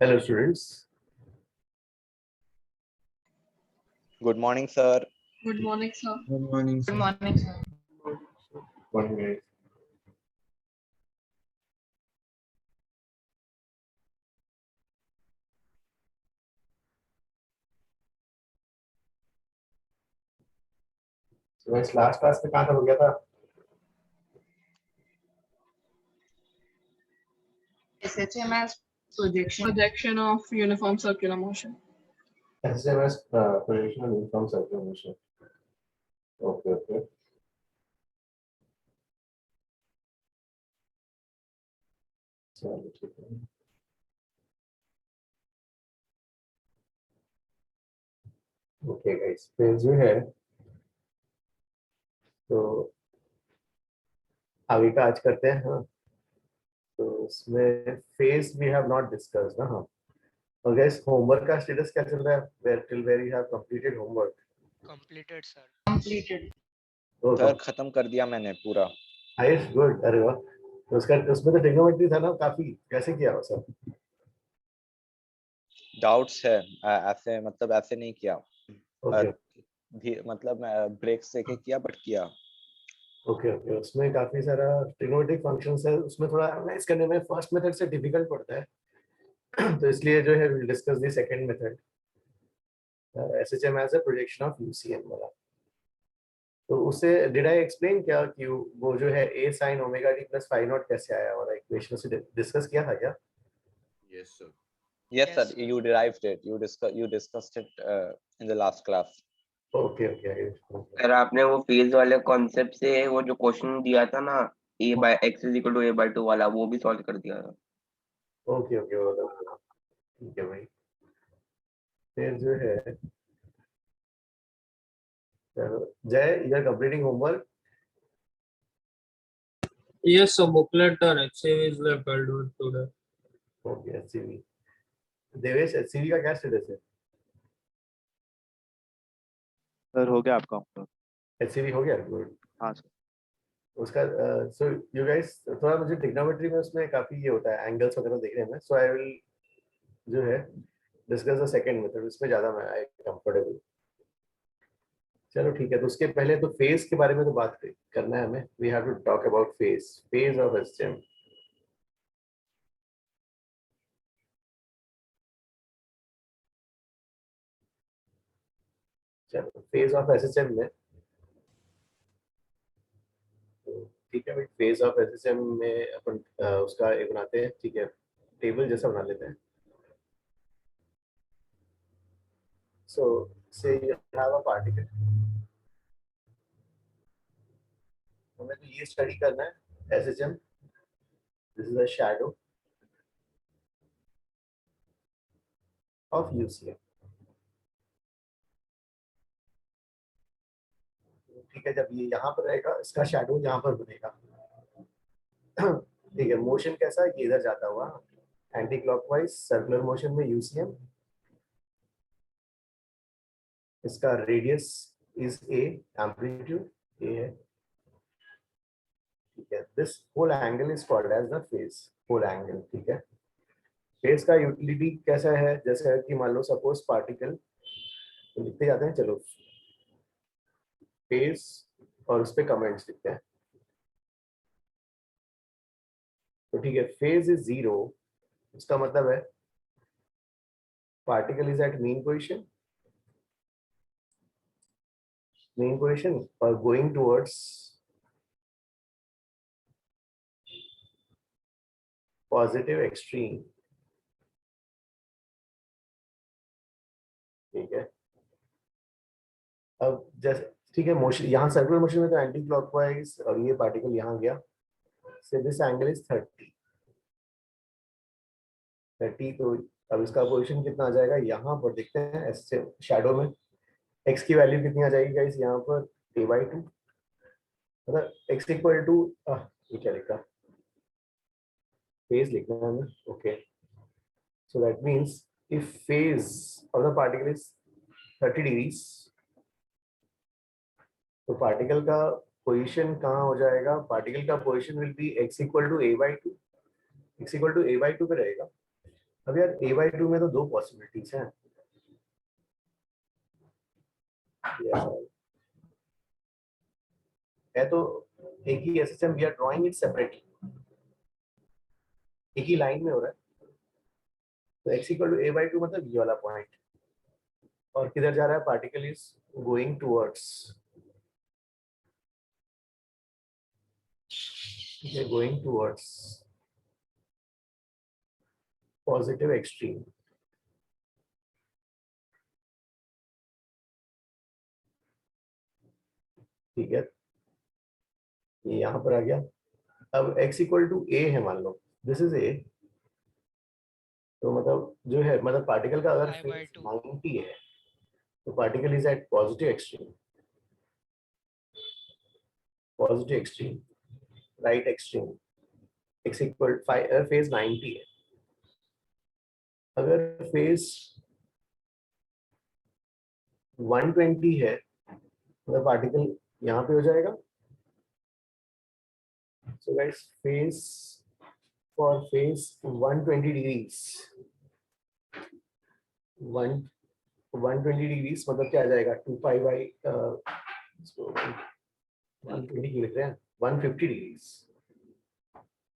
Hello, students. Good morning, sir. Good morning, sir. Good morning, sir. Good morning, sir. 1 minute. So इस last class में कहाँ तक हो गया था? SHMS projection of uniform circular motion. SMS projection of uniform circular motion. Okay. चलो ठीक है. Okay guys, फिर जो है तो आगे का आज करते हैं. हाँ, तो इसमें phase we have not discussed ना. हाँ, और गाइस होमवर्क का स्टेटस क्या चल रहा है? Where you have completed homework? Completed, sir. Completed. Sir खत्म कर दिया मैंने पूरा. आयुष गुड. अरे वाह. तो उसका उसमें तो ट्रिग्नोमेट्री था ना, काफी. कैसे किया वो सब? डाउट्स है. ऐसे मतलब ऐसे नहीं किया. ओके मतलब ब्रेक से के किया बट किया. ओके. उसमें काफी सारा ट्रिग्नोमेट्रिक फंक्शंस है. उसमें थोड़ा एनालाइज करने में फर्स्ट मेथड से डिफिकल्ट पड़ता है. तो इसलिए जो है will discuss the second method, SHM as a projection of UCM वाला. तो उससे डिड आई एक्सप्लेन क्या कि वो जो है a sin omega t plus phi naught कैसे आया वाला इक्वेशन से डिस्कस किया था क्या? Yes, sir. Yes, Yes, sir. sir. You derived it. You discussed it in the last class. Okay. Sir आपने वो फेज वाले कॉन्सेप्ट से वो जो क्वेश्चन दिया था ना a/x = a/2 वाला, वो भी सॉल्व कर दिया था. ओके ठीक है भाई. फिर जो है चलो Jay, you are completing homework. Yes, so booklet or HCV is left. I'll do it today. Okay. HCV. Devesh, HCV का क्या स्टेटस है? सर हो गया आपका होमवर्क? एचसीवी हो गया. गुड. हाँ सर. उसका सो यू गाइस थोड़ा मुझे ट्रिग्नोमेट्री में उसमें काफी ये होता है एंगल्स वगैरह देखने में. सो आई विल जो है डिस्कस द सेकंड मेथड. उसमें ज्यादा मैं आई कंफर्टेबल. चलो ठीक है. तो उसके पहले तो फेज के बारे में तो बात करना है हमें. We have to talk about phase of SHM. चलो फेज ऑफ एसएचएम में तो ठीक है भाई. फेज ऑफ एसएचएम में अपन उसका एक बनाते हैं. ठीक है, टेबल जैसा बना लेते हैं. सो से यू हैव अ पार्टिकल. हमें तो ये स्टडी करना है SHM. This is a shadow of UCM. ठीक है, जब ये यहाँ पर रहेगा इसका शैडो यहाँ पर बनेगा. ठीक है. मोशन कैसा है? ये इधर जाता हुआ एंटी क्लॉकवाइज सर्कुलर मोशन में यूसीएम. इसका radius is a, amplitude a है. ठीक है. This whole angle is called as the phase. Whole angle. ठीक है. फेज का यूटिलिटी कैसा है? जैसे है कि मान लो सपोज पार्टिकल, तो लिखते जाते हैं. चलो फेज और उस पे कमेंट्स लिखते हैं. तो ठीक है, फेज इज 0. इसका मतलब है particle is at mean position और गोइंग टुवर्ड्स पॉजिटिव एक्सट्रीम. ठीक है. अब जैसे ठीक है, मोशन यहाँ सर्कुलर मोशन में तो एंटी क्लॉकवाइज और ये पार्टिकल यहाँ गया. से दिस एंगल इज 30. तो अब इसका पोजीशन कितना आ जाएगा? यहाँ पर देखते हैं ऐसे शैडो में. एक्स की वैल्यू कितनी आ जाएगी गाइस यहाँ पर? a/2. मतलब x इक्वल टू ये क्या लिखा? फेज लिखना है हमें. Okay. So that means if phase of the particle is 30 degrees, तो पार्टिकल का पोजीशन कहाँ हो जाएगा? पार्टिकल का position will be x equal to a/2. x equal to a/2 पे रहेगा. अब यार a/2 में तो दो पॉसिबिलिटीज हैं। है तो एक ही SSM, we are drawing it separately, एक ही लाइन में हो रहा है। तो x इक्वल टू a/2 मतलब ये वाला पॉइंट, और किधर जा रहा है, particle is going towards, going towards positive extreme. ठीक है, ये यहाँ पर आ गया। अब x इक्वल टू a है, मान लो दिस इज a, तो मतलब जो है, मतलब पार्टिकल का अगर फेज 90 है तो particle is at positive extreme, positive extreme, right extreme, x equal phase 90 है। अगर फेज 120 है मतलब पार्टिकल यहाँ पे हो जाएगा। So guys, phase for phase 120 degrees, 120 degrees मतलब क्या आ जाएगा, 2 pi by 120 क्यों लिख रहे हैं, 150 degrees,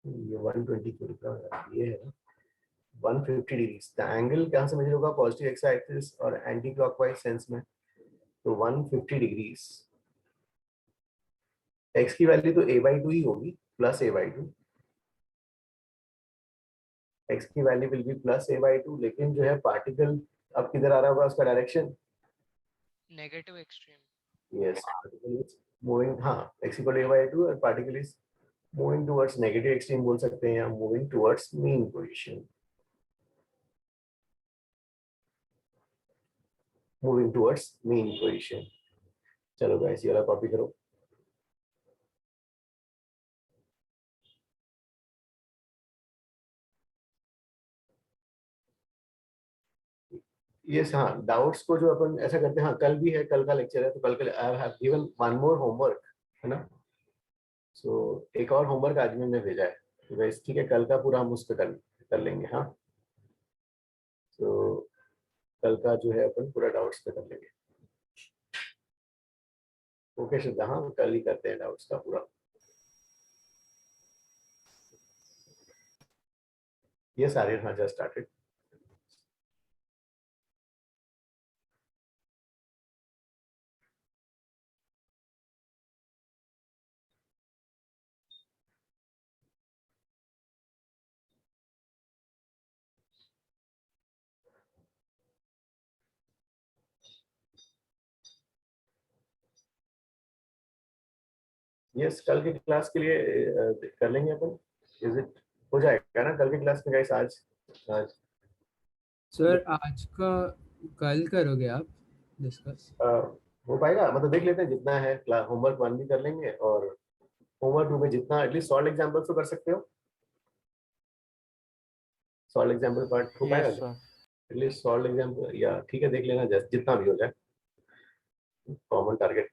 ये 120 क्यों लिख रहा है, ये है ना 150 degrees। द एंगल कहाँ से मेजर होगा, पॉजिटिव एक्स एक्सिस और एंटी क्लॉकवाइज सेंस में, तो 150 degrees। x की वैल्यू तो a/2 ही होगी, प्लस a/2, x की value will be plus a/2, लेकिन जो है पार्टिकल अब किधर आ रहा होगा, उसका direction negative extreme. Yes, particle is moving, हाँ x इक्वल टू a/2 और particle is moving towards negative extreme बोल सकते हैं, या moving towards mean position, moving towards mean position. चलो गाइस, ये वाला कॉपी करो। यस, हाँ, डाउट्स को जो अपन ऐसा करते हैं, हाँ कल भी है, कल का लेक्चर है, तो कल के I have given one more homework, है ना। सो एक और होमवर्क आज मैंने भेजा है, तो गाइस ठीक है, कल का पूरा हम उस पर कर लेंगे। हाँ, तो कल का जो है अपन पूरा डाउट्स पे कर लेंगे। ओके श्रद्धा, हाँ कल ही करते हैं डाउट्स का पूरा। ये सारे हाँ जस्ट स्टार्टेड। यस, कल की क्लास के लिए कर लेंगे अपन, इज इट हो जाएगा ना कल की क्लास में गाइस? आज सर आज का कल करोगे आप डिस्कस? हो पाएगा, मतलब देख लेते हैं जितना है, होमवर्क 1 भी कर लेंगे और होमवर्क 2 में जितना एटलीस्ट सॉल्व एग्जाम्पल तो कर सकते हो, सॉल्व एग्जाम्पल पार्ट हो पाएगा एटलीस्ट सॉल्व एग्जाम्पल, या ठीक है देख लेना जितना भी हो जाए, कॉमन टारगेट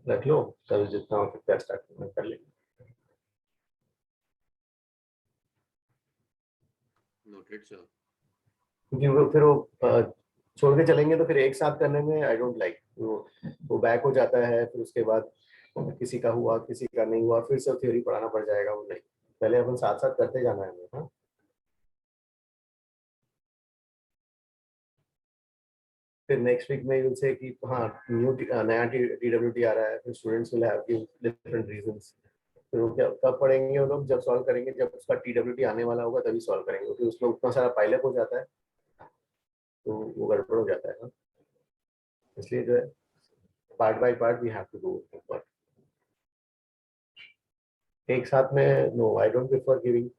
रख लो, कल जितना हो सकता है स्टार्ट कर लेंगे। Noted sir. क्योंकि फिर वो छोड़ के चलेंगे तो फिर एक साथ करने में आई डोंट लाइक, वो बैक हो जाता है, फिर उसके बाद किसी का हुआ किसी का नहीं हुआ, फिर से थ्योरी पढ़ाना पड़ जाएगा, वो नहीं, पहले अपन साथ साथ करते जाना है हमें। हाँ, फिर नेक्स्ट वीक में विल से कि हाँ नया TWT आ रहा है, फिर students will have give different reasons, फिर वो क्या कब पढ़ेंगे वो लोग, जब सॉल्व करेंगे, जब उसका TWT आने वाला होगा तभी सॉल्व करेंगे, क्योंकि उसमें उतना सारा पाइलअप हो जाता है तो वो गड़बड़ हो जाता है ना, इसलिए जो है part by part we have to do एक साथ में। No, I don't prefer giving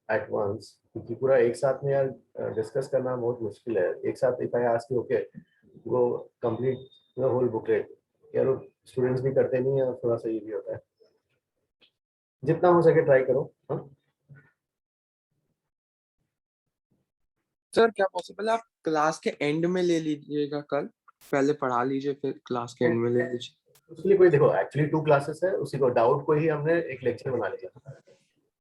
at once, क्योंकि पूरा एक साथ में यार डिस्कस करना बहुत मुश्किल है। एक साथ if I ask you okay वो कंप्लीट द होल बुकलेट, यार वो स्टूडेंट्स भी करते नहीं है, और थोड़ा सा ये भी होता है, जितना हो सके ट्राई करो। हाँ सर क्या पॉसिबल है आप क्लास के एंड में ले लीजिएगा, कल पहले पढ़ा लीजिए फिर क्लास के एंड में ले लीजिए। उसके लिए कोई देखो, एक्चुअली 2 क्लासेस है, उसी को डाउट को ही हमने एक लेक्चर बना लिया,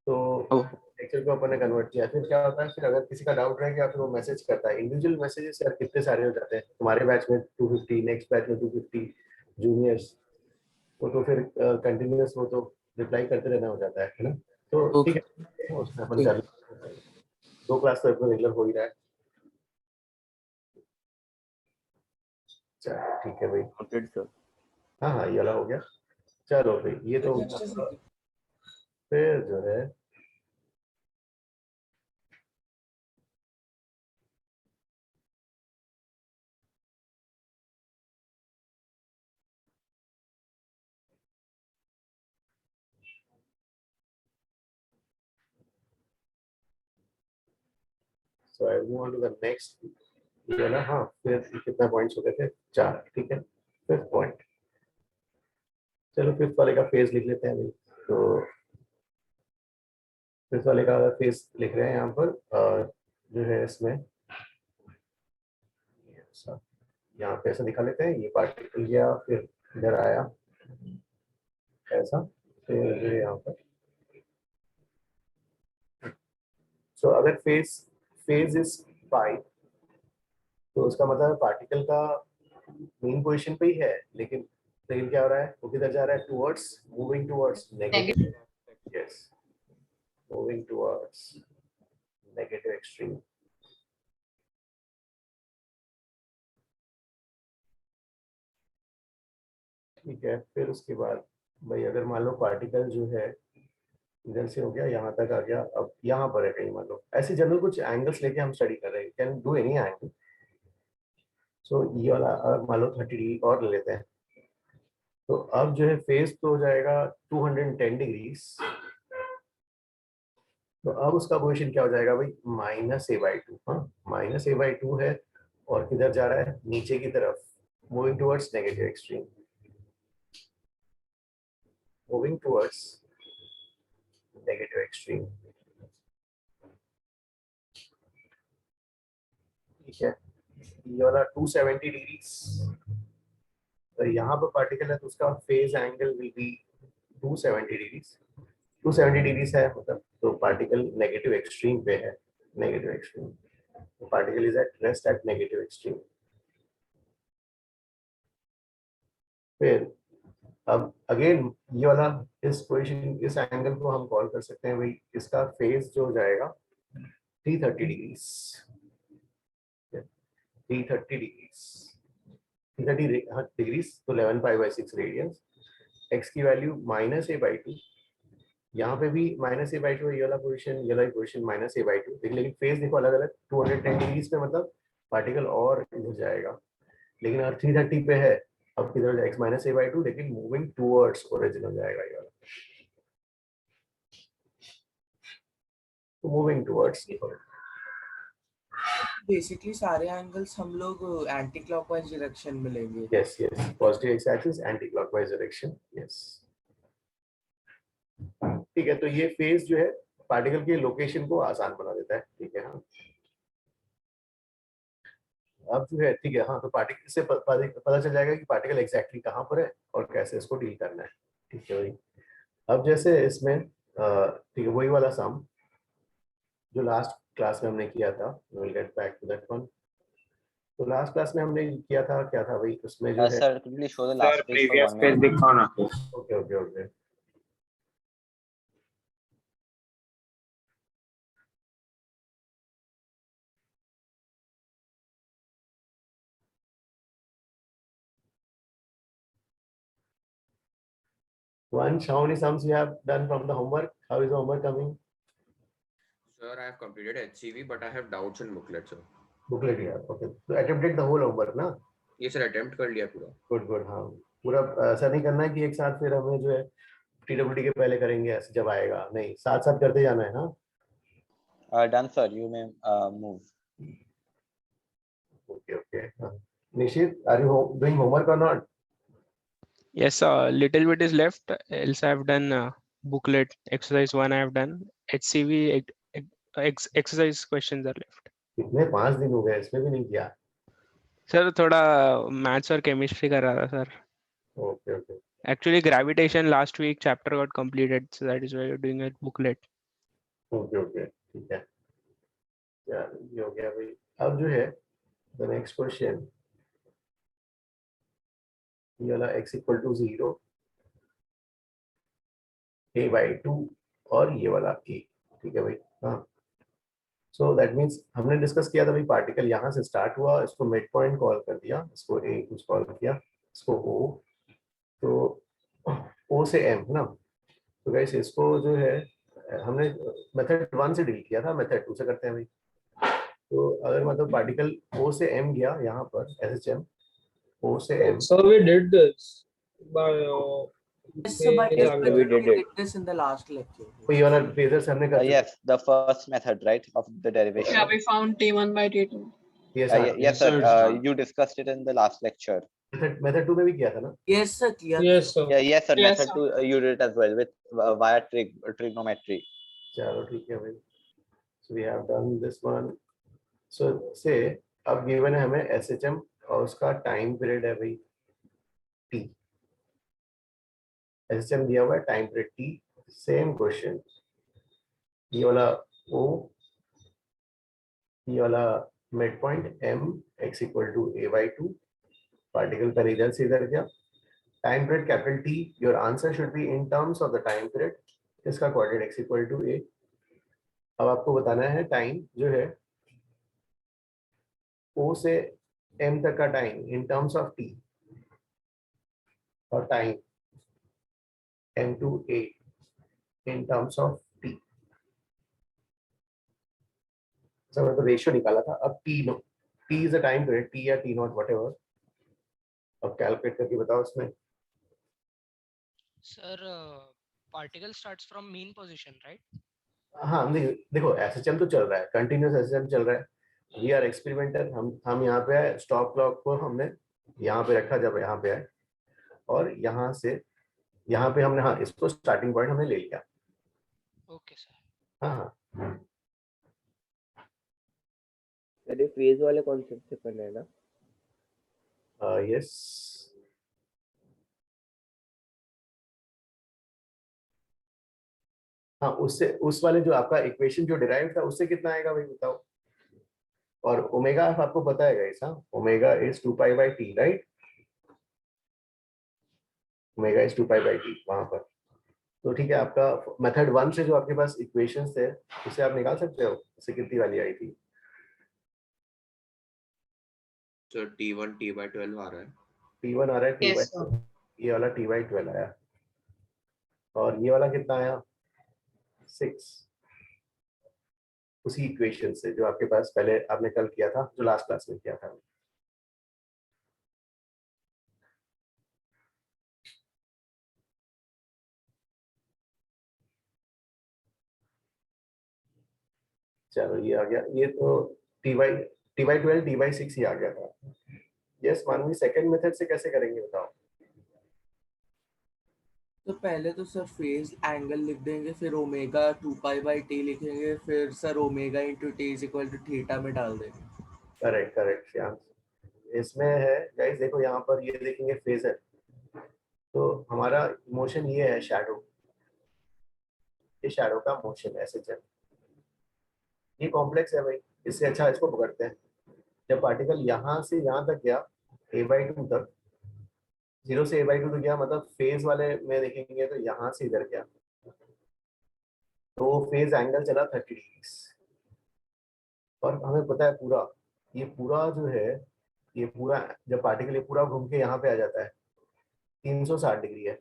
तो एक्चुअल को अपन ने कन्वर्ट किया, फिर क्या होता है, फिर अगर किसी का डाउट रह गया फिर वो मैसेज करता है। इंडिविजुअल मैसेजेस यार कितने सारे हो जाते हैं, तुम्हारे बैच में 250, नेक्स्ट बैच में 250 जूनियर्स, वो तो फिर कंटिन्यूअस वो तो रिप्लाई करते रहना हो जाता है ना। तो ठीक है, उसमें अपन कर लेते हैं। 2 क्लास तो अपना रेगुलर हो ही रहा है। चलो ठीक है भाई। Noted, sir. हाँ हाँ, ये वाला हो गया। चलो भाई, ये तो हो गया। फिर जो है so I move on to the next. ये ना, हाँ, फिर कितना पॉइंट्स हो गए थे, 4, ठीक है। फिफ्थ पॉइंट, चलो फिफ्थ वाले का फेज लिख लेते हैं भाई। तो फिफ्थ वाले का फेज लिख रहे हैं यहाँ पर, जो है इसमें ऐसा, यहाँ पे ऐसा दिखा लेते हैं, ये पार्टिकल गया फिर इधर आया ऐसा, फिर जो है यहाँ पर। सो अगर फेज फेज इज पाई, तो उसका मतलब पार्टिकल का मेन पोजीशन पे ही है, लेकिन क्या हो रहा है, वो किधर जा रहा है, towards, moving towards negative. Yes, moving towards negative extreme. ठीक है, फिर उसके बाद भाई अगर मान लो पार्टिकल जो है इधर से हो गया यहाँ तक आ गया, अब यहाँ पर है कहीं, मान लो ऐसे जनरल कुछ एंगल्स लेके हम स्टडी कर रहे हैं, कैन डू एनी एंगल। सो ये वाला मान लो 30 डिग्री और ले लेते हैं, तो अब जो है फेज तो हो जाएगा 210 डिग्रीज। तो अब उसका पोजीशन क्या हो जाएगा भाई, -a/2। हाँ, -a/2 है, और किधर जा रहा है, नीचे की तरफ, moving towards negative extreme, moving towards negative extreme. ठीक है, ये वाला 270 डिग्रीज, तो यहाँ पर पार्टिकल है तो उसका phase angle will be 270 degrees. 270 degrees है मतलब, तो पार्टिकल नेगेटिव एक्सट्रीम पे है, नेगेटिव एक्सट्रीम, तो particle is at rest at negative extreme. फिर अब अगेन ये वाला, इस पोजीशन, इस एंगल को हम कॉल कर सकते हैं भाई, इसका फेज जो हो जाएगा 330 डिग्रीज, 330 डिग्रीज, 330 डिग्रीज, तो 11 π/6 रेडियंस। एक्स की वैल्यू -a/2, यहाँ पे भी -a/2 है, ये वाला पोजीशन, ये वाला पोजीशन -a/2, लेकिन फेज देखो अलग अलग, 210 डिग्रीज पे मतलब पार्टिकल और इधर जाएगा, लेकिन अगर 330 पे है, अब किधर जाएगा, -a/2, लेकिन मूविंग टुवर्ड्स ओरिजिन हो जाएगा ये वाला, तो मूविंग टुवर्ड्स। बेसिकली सारे एंगल्स हम लोग एंटी क्लॉकवाइज डायरेक्शन में लेंगे। Yes yes, positive x axis, anti clockwise direction. Yes, ठीक है, तो ये फेज जो है पार्टिकल की लोकेशन को आसान बना देता है। ठीक है, हाँ, अब जो है, ठीक है, हाँ, तो पार्टिकल से पता चल जाएगा कि पार्टिकल एग्जैक्टली कहाँ पर है और कैसे इसको डील करना है। ठीक है भाई, अब जैसे इसमें ठीक है, वही वाला सम जो लास्ट क्लास में हमने किया था, will get back to that one. तो लास्ट क्लास में हमने किया था, क्या था भाई, उसमें जो है, Sir, could you please show the last page for 1 minute? दिखाओ ना। Okay okay okay, Vansh, how many sums you have done from the homework? How is the homework coming? Sir, I have completed HCV, but I have doubts in booklet, sir. Booklet ही है, okay. So attempted the whole homework ना? Yes, sir, attempt कर लिया पूरा. Good good, हाँ, पूरा ऐसा नहीं करना है कि एक साथ फिर हमें जो है TWT के पहले करेंगे ऐसे जब आएगा, नहीं, साथ साथ करते जाना है, हाँ. Done, sir. You may move. Okay okay. Nishit, are you doing homework or not? Yes, little bit is left. Else I have done booklet exercise 1. I have done HCV exercise questions are left. कितने 5 दिन हो गए, इसमें भी नहीं किया. Sir थोड़ा maths और केमिस्ट्री कर रहा था sir. Okay okay. Actually gravitation last week chapter got completed, so that is why you're doing a booklet. Okay okay ठीक है, यार ये हो गया भाई। अब जो है द नेक्स्ट क्वेश्चन, ये वाला x इक्वल टू 0, a/2 और ये वाला a, ठीक है भाई। हाँ, सो दैट मीन्स हमने डिस्कस किया था भाई, पार्टिकल यहाँ से स्टार्ट हुआ, इसको मिड पॉइंट कॉल कर दिया, इसको a कुछ कॉल किया, इसको o, तो o से m है ना। तो गाइस इसको जो है हमने मेथड 1 से डील किया था, मेथड 2 से करते हैं भाई। तो अगर मतलब पार्टिकल o से m गया यहाँ पर SHM, o से m, So we did this by Yes, sir, but phase yes, diagram. we did it. this in the last lecture. तो ये वाला फेजर से हमने कर Yes, the first method, right, of the derivation. Yeah, we found T1 by T2. yes, Yes, sir. Yes, sir. You discussed it in the last lecture. Method 2 में भी किया था ना। Yes, sir. Clear. Yes, sir. Yeah, yes, sir. Yes, Method sir. 2, you did it as well with via trigonometry. चलो ठीक है भाई, so we have done this one. So say अब given है हमें SHM और उसका टाइम पीरियड है भाई T, SHM दिया हुआ है, time period T। Same question, ये वाला O, ये वाला mid point M, x equal to a/2, particle का इधर से इधर गया, time period capital T, your answer should be in terms of the time period, इसका coordinate x equal to a। अब आपको बताना है टाइम जो है O से M तक का time in terms of T, और time M to A in terms of T। तो तो रेशियो निकाला था। अब T is a time period, T या T नॉट व्हाटएवर, अब कैलकुलेट करके बताओ इसमें। Sir, particle starts from mean position, right? हाँ नहीं देखो, SHM तो चल रहा है, कंटिन्यूस SHM चल रहा है, वी आर एक्सपेरिमेंटल, हम यहाँ पे आए, स्टॉप क्लॉक को हमने यहाँ पे रखा जब यहाँ पे आए, और यहाँ से यहाँ पे हमने, हाँ इसको स्टार्टिंग पॉइंट हमने ले लिया। Okay, sir. हाँ हाँ अरे फेज वाले कॉन्सेप्ट से करना है ना। यस, हाँ उससे, उस वाले जो आपका इक्वेशन जो डिराइव था उससे कितना आएगा भाई बताओ। और ओमेगा आपको पता है गाइस, हाँ omega is 2π/t, right, omega is 2π/t वहां पर। तो ठीक है, आपका मेथड 1 से जो आपके पास इक्वेशंस थे उसे आप निकाल सकते हो, उससे कितनी वाली आई थी। So T1 T/12 आ रहा है। T1 आ रहा है, Yes, T/12, ये वाला T/12 आया, और ये वाला कितना आया 6, उसी इक्वेशन से जो आपके पास पहले आपने कल किया था, जो लास्ट क्लास में किया था। चलो ये आ गया, ये तो T/12 T/6 ही आ गया था। यस मानवी, सेकंड मेथड से कैसे करेंगे बताओ। तो पहले तो सर फेज एंगल लिख देंगे, फिर ओमेगा 2π/t लिखेंगे, फिर sir omega into t is equal to theta में डाल देंगे। करेक्ट करेक्ट श्याम, इसमें है गाइस देखो, यहाँ पर ये देखेंगे फेजर, तो हमारा मोशन ये है शैडो, ये शैडो का मोशन ऐसे चल, ये कॉम्प्लेक्स है भाई, इससे अच्छा इसको पकड़ते हैं। जब पार्टिकल यहाँ से यहाँ तक गया a/2 तक, 0 से a/2 तक गया, मतलब फेज वाले में देखेंगे तो यहाँ से इधर गया, तो फेज एंगल चला 30 डिग्री, और हमें पता है पूरा, ये पूरा जो है, ये पूरा जब पार्टिकल ये पूरा घूम के यहाँ पे आ जाता है 360 डिग्री है,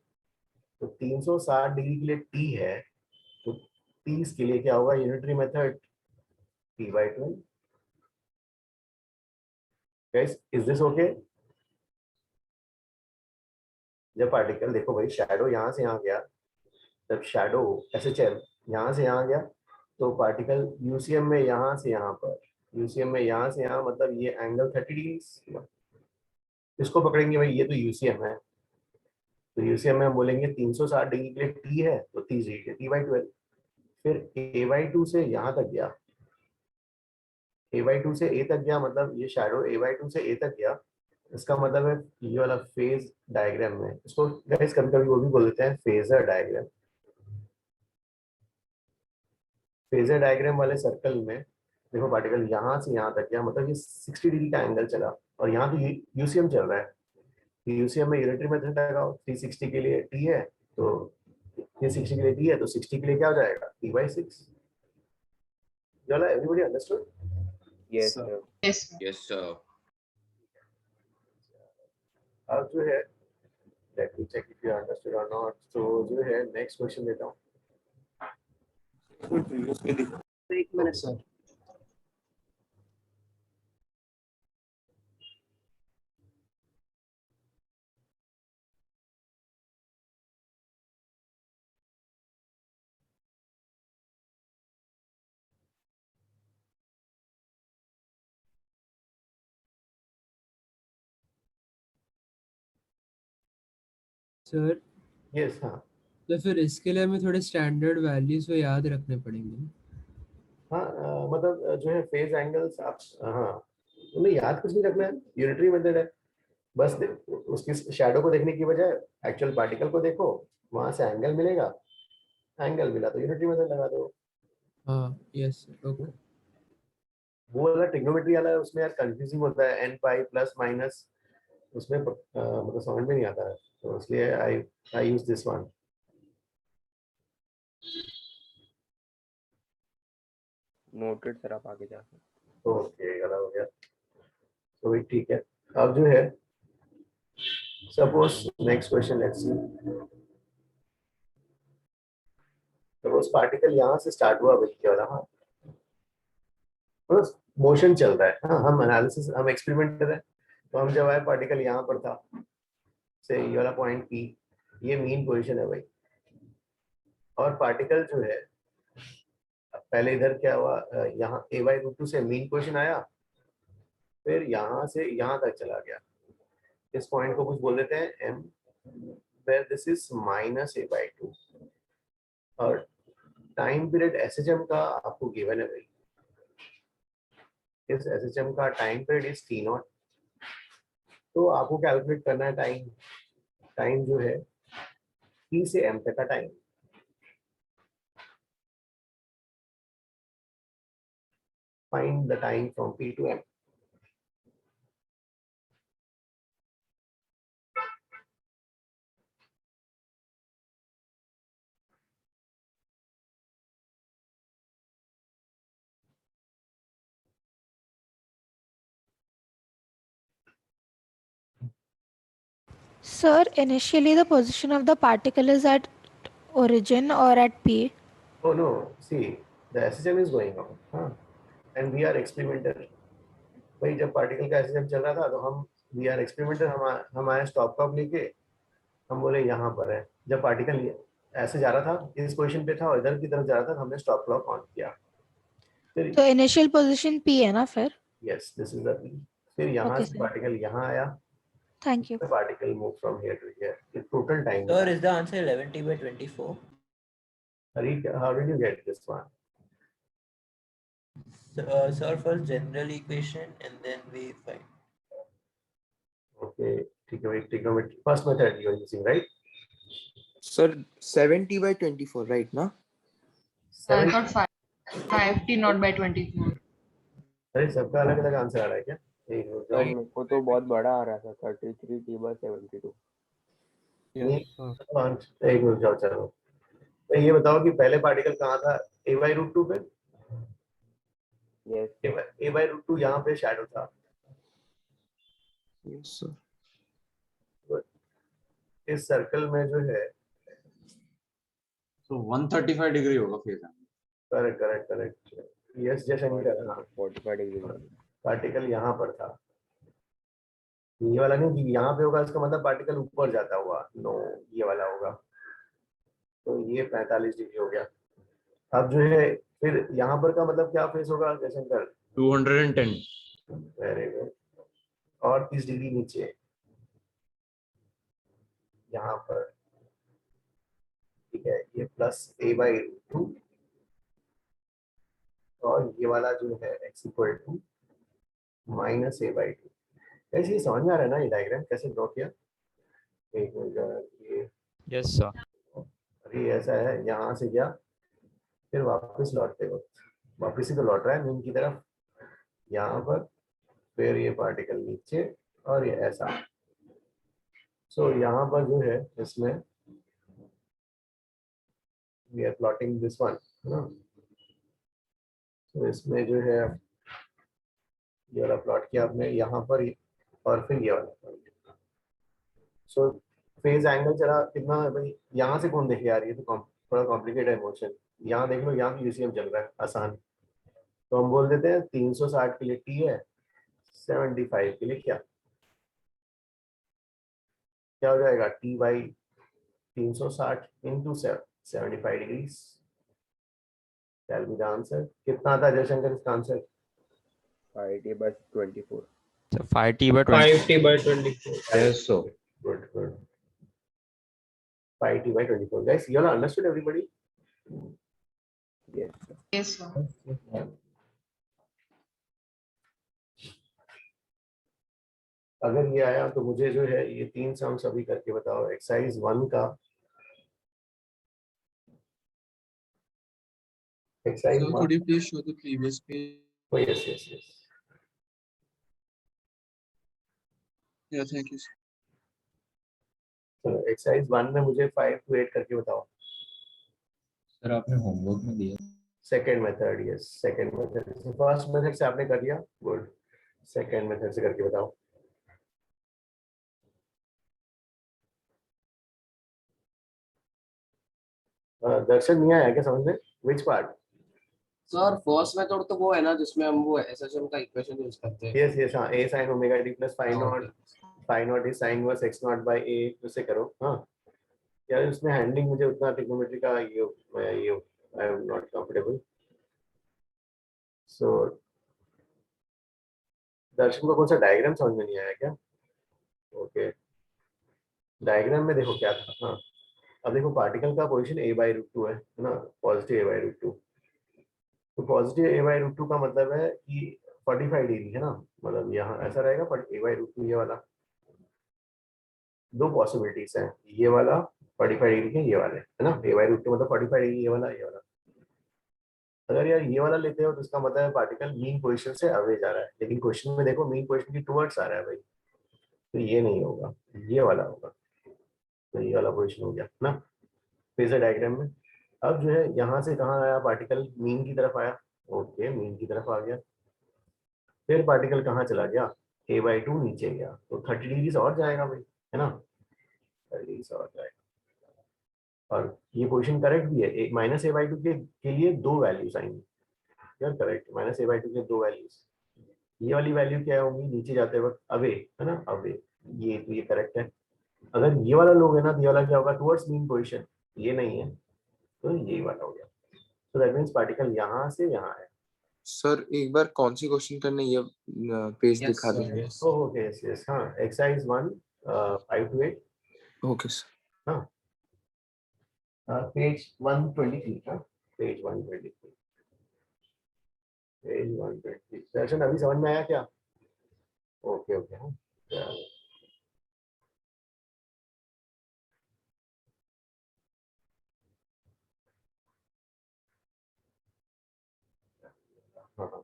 तो 360 डिग्री के लिए T है, तो 30 के लिए क्या होगा, unitary method T/2। Guys is this okay. जब पार्टिकल देखो भाई, शैडो यहाँ से यहाँ गया, जब शैडो SHM यहाँ से यहाँ गया, तो पार्टिकल UCM में यहाँ से यहाँ पर, UCM में यहाँ से यहाँ, मतलब ये एंगल 30 डिग्री, इसको पकड़ेंगे भाई, ये तो UCM है, तो UCM में हम बोलेंगे 360 डिग्री के लिए T है, तो 30 डिग्री के T/12। फिर a/2 से यहाँ तक गया, a/2 से a तक गया, मतलब ये शैडो a/2 से a तक गया, इसका मतलब है ये वाला फेज डायग्राम में, इसको गाइस कभी कभी वो भी बोल देते हैं फेजर डायग्राम। फेजर डायग्राम वाले सर्कल में देखो पार्टिकल यहाँ से यहाँ तक गया, मतलब ये 60 डिग्री का एंगल चला, और यहाँ तो यूसीएम चल रहा है। यूसीएम में यूनिटरी मेथड लगाओ, 360 के लिए टी है तो 360 के लिए टी है तो 60 के लिए क्या हो जाएगा, t/6। Everybody understood? Yes, sir. Yes. Yes, sir. अब जो है let me check if you understood or not। तो जो है नेक्स्ट क्वेश्चन देता हूँ। एक मिनट सर। सर यस हाँ तो फिर इसके लिए हमें थोड़े स्टैंडर्ड वैल्यूज वो याद रखने पड़ेंगे। हाँ मतलब जो है फेज एंगल्स आप हाँ उन्हें याद कुछ नहीं रखना है, यूनिटरी मेथड है। बस उसकी शैडो को देखने की बजाय एक्चुअल पार्टिकल को देखो, वहां से एंगल मिलेगा, एंगल मिला तो यूनिटरी मेथड लगा दो। हाँ यस ओके। वो वाला ट्रिग्नोमेट्री वाला है, उसमें यार कंफ्यूजिंग होता है, n पाई प्लस माइनस, उसमें मतलब समझ में नहीं आता है, तो इसलिए I use this one. Noted, sir. आप आगे जा सकते ओके गलत हो गया तो वही ठीक है। अब जो है suppose next question let's see. Suppose particle यहाँ से स्टार्ट हुआ वही वाला, हाँ बस मोशन चल रहा है, हाँ हम एनालिसिस हम एक्सपेरिमेंटर है, तो हम जब आए पार्टिकल यहाँ पर था, से ये वाला पॉइंट पी, ये मीन पोजीशन है भाई, और पार्टिकल जो है पहले इधर क्या हुआ, यहाँ a/√2 से मीन पोजीशन आया, फिर यहाँ से यहाँ तक चला गया, इस पॉइंट को कुछ बोल देते हैं m, where this is minus a/2, और टाइम पीरियड SHM का आपको गिवन है भाई, इस SHM का टाइम पीरियड इज t0, तो आपको कैलकुलेट करना है टाइम जो है t से m तक का time. Find the time from p to m। Sir, initially the position of the particle is at origin or at P. Oh no, see, the SHM is going on, हाँ, and we are experimenter। भाई जब particle का SHM चल रहा था तो हम we are experimenter, हम आए स्टॉप क्लॉक लेके, हम बोले यहाँ पर है। जब पार्टिकल ऐसे जा रहा था, इस पोजीशन पे था और इधर की तरफ जा रहा था, तो हमने स्टॉप क्लॉक ऑन किया। फिर तो initial position P है ना फिर? yes, this is the P। फिर यहाँ Okay, से sir. पार्टिकल यहाँ आया, Thank you. the particle move from here to here। The total time। Sir, is the answer 11t/24? How did you get this one? Sir, first general equation and then we find. Okay, ठीक है भाई, trigonometry first method you are using, right? Sir, 70/24, right? Na? I got 5t0/24. अरे सबका अलग अलग answer आ रहा है क्या? एक मिनट सर जाओ। मेरे को तो बहुत बड़ा आ रहा था 33t/72। एक मिनट जाओ, चलो तो ये बताओ कि पहले पार्टिकल कहाँ था, a/√2 पे? यस a/√2 यहाँ पे शैडो था। Yes, sir. इस सर्कल में जो है So 135 डिग्री होगा phase angle. Correct yes Jaishankar, हाँ 45 डिग्री। पार्टिकल यहाँ पर था, ये वाला नहीं कि यहाँ पे होगा, इसका मतलब पार्टिकल ऊपर जाता हुआ, नो ये वाला होगा, तो ये 45 डिग्री हो गया। अब जो है फिर यहाँ पर का मतलब क्या फेस होगा जयशंकर? 210। वेरी गुड, और 30 डिग्री नीचे यहाँ पर, ठीक है, ये प्लस a/√2, और ये वाला जो है x = माइनस a/2। कैसे ये समझ में आ रहा है ना, ये डायग्राम कैसे ड्रॉ किया? एक मिनट, ये Yes, sir. अरे ऐसा है, यहाँ से गया फिर वापस लौटते वक्त वापस ही तो लौट रहा है मीन की तरफ, यहाँ पर, फिर ये पार्टिकल नीचे और ये ऐसा। सो यहाँ पर जो है इसमें we are plotting this one, है ना। तो इसमें जो है ये वाला प्लॉट किया आपने यहाँ पर और फिर ये वाला। सो फेज एंगल चला कितना है भाई, यहाँ से कौन देखे यार, ये तो थोड़ा कॉम्प्लिकेटेड है मोशन। यहाँ देख लो, यहाँ यूसीएम चल रहा है आसान, तो हम बोल देते हैं 360 के लिए टी है, 75 के लिए क्या क्या हो जाएगा, T by 360 into 75 degrees. That be the answer. कितना आता है जयशंकर इसका answer? 5t/24. So 5t by 20. 5t/24. Yes, so. Good, good. 5t/24. Guys, you all understood everybody? Yes. Yes, sir. अगर ये आया तो मुझे जो है ये 3 सम्स अभी करके बताओ। एक्सरसाइज 1 का, exercise Sir, could you please show the previous page? Oh, yes, yes, yes. Yeah, thank you, sir. चलो एक्सरसाइज 1 में मुझे 5 to 8 करके बताओ। सर आपने होमवर्क में दिया। Second method, yes second method. First method से आपने कर दिया, गुड। सेकेंड मेथड से करके बताओ। दर्शन नहीं आया क्या समझ में? Which part? Sir first method तो वो है ना जिसमें हम वो एसएसएम का इक्वेशन यूज करते हैं। यस यस, हाँ, a sin omega t plus phi हाँ, naught, phi naught is sine inverse x naught by a, उससे करो। हाँ यार, उसमें हैंडलिंग मुझे उतना ट्रिग्नोमेट्री का ये आई एम नॉट कंफर्टेबल। सो दर्शन को कौन सा डायग्राम समझ में नहीं आया क्या? ओके, डायग्राम में देखो क्या था। हाँ, अब देखो पार्टिकल का पोजीशन a/√2 है ना, पॉजिटिव a/√2। तो पॉजिटिव a/√2 का मतलब है कि 45 डिग्री है ना, मतलब यहाँ ऐसा रहेगा a/√2 ये वाला। दो पॉसिबिलिटीज हैं, ये वाला 45 डिग्री है, ये वाले है ना, a/√2 मतलब 45 डिग्री, ये वाला ये वाला। अगर यार ये वाला लेते हो तो इसका मतलब है पार्टिकल मीन पोजीशन से अवे जा रहा है, लेकिन क्वेश्चन में देखो मीन पोजीशन की टुवर्ड्स आ रहा है भाई, तो ये नहीं होगा, ये वाला होगा। तो ये वाला पोजीशन हो गया ना फेजर डायग्राम में। अब जो है यहाँ से कहाँ आया पार्टिकल, मीन की तरफ आया। ओके, मीन की तरफ आ गया। फिर पार्टिकल कहाँ चला गया, a/2 नीचे गया, तो 30 डिग्री और जाएगा भाई, है ना, 30 डिग्री और जाएगा। और ये पोजीशन करेक्ट भी है, माइनस a/2 के लिए 2 वैल्यूज आएंगी यार, करेक्ट। माइनस a/2 के 2 वैल्यूज, ये वाली वैल्यू क्या होगी नीचे जाते वक्त, अवे, है ना, अवे। ये तो ये करेक्ट है। अगर ये वाला लोग है ना, तो ये वाला क्या होगा, टुवर्ड्स मीन पोजीशन, ये नहीं है, तो यही वाला हो गया। सो दैट मींस पार्टिकल यहाँ से यहाँ है। सर एक बार कौन सी क्वेश्चन करने ये पेज दिखा sir, देंगे? yes. ओके, यस यस, हाँ, एक्सरसाइज 1 5 to 8, ओके सर। हाँ, पेज 123, हाँ, पेज 123, पेज 123। दर्शन अभी समझ में आया क्या? ओके ओके, हाँ, चलो। हाँ हाँ,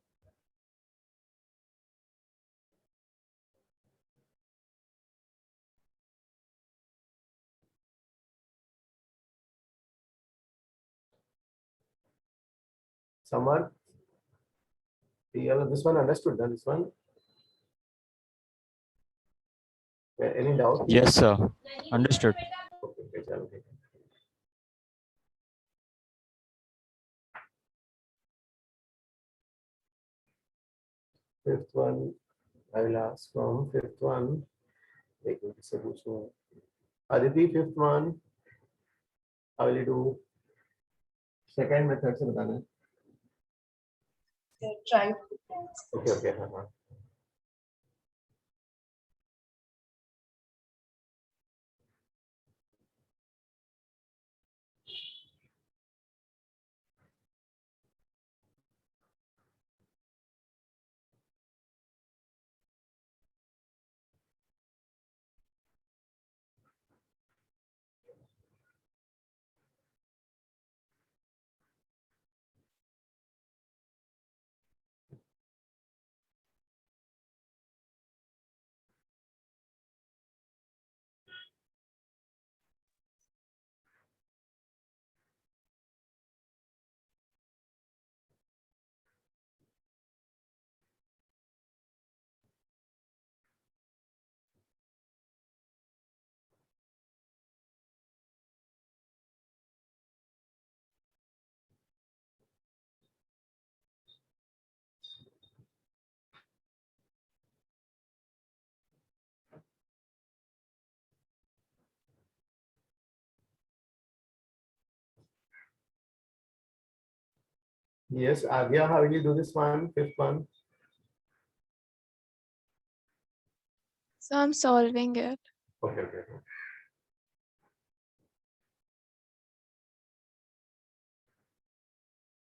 summer, this one understood, then this one, any doubt? Yes, sir. Understood. Okay, okay, चलो ठीक है। Fifth one, I will ask from fifth one. एक मिनट से पूछूं, Aditi fifth one, I will do second method से बताना है। Try. ओके ओके, हाँ हाँ। Yes, Agya, how will you do this one, fifth one? So I'm solving it. Okay, okay. Okay.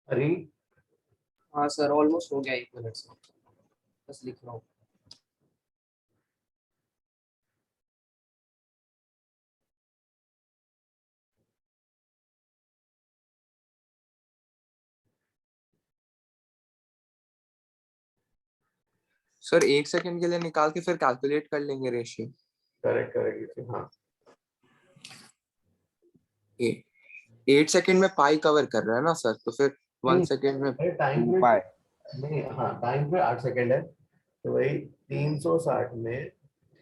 Ari, हाँ sir almost हो गया 1 मिनट से बस लिख रहा हूँ सर 1 सेकंड के लिए निकाल के फिर कैलकुलेट कर लेंगे रेशियो। करेक्ट करेक्ट, हाँ 8 सेकंड में पाई कवर कर रहा है ना सर, तो फिर 1 सेकंड में टाइम 2 पे पाई। नहीं, हाँ टाइम पे 8 सेकंड है, तो वही 360 में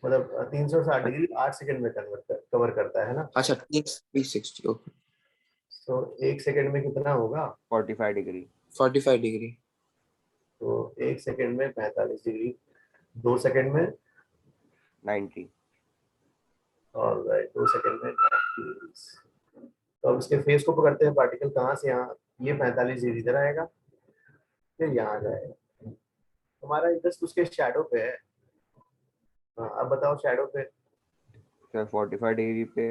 मतलब 360 डिग्री 8 सेकंड में कवर करता है ना। अच्छा 360, ओके। तो 1 सेकंड में कितना होगा? 45 डिग्री। 45 डिग्री। तो 1 सेकंड में 45 डिग्री, 2 सेकंड में 90। और 2 सेकंड में 90 डिग्री। तो अब इसके फेस को पकड़ते हैं, पार्टिकल कहाँ से यहाँ, ये 45 डिग्री इधर आएगा, फिर यहाँ जाएगा। हमारा इंटरेस्ट उसके शैडो पे है। हाँ अब बताओ शैडो पे। सर 45 डिग्री पे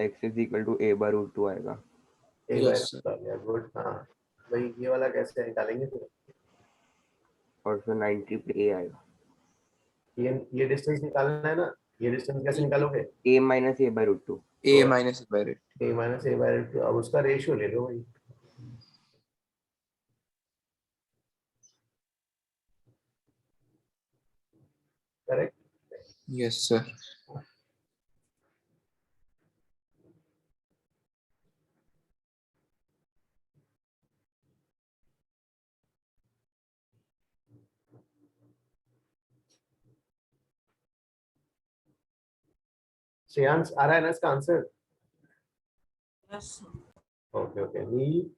x is equal to a/√2 आएगा। गुड, हाँ भाई ये वाला कैसे निकालेंगे फिर? और फिर 90 पे a आएगा। ये डिस्टेंस निकालना है ना, ये डिस्टेंस कैसे निकालोगे? a minus a/√2। a minus a/√2। a minus a/√2। अब उसका रेशियो ले लो भाई। करेक्ट। Yes sir. श्रेयांश आ रहा है ना इसका answer? Yes okay okay. Neel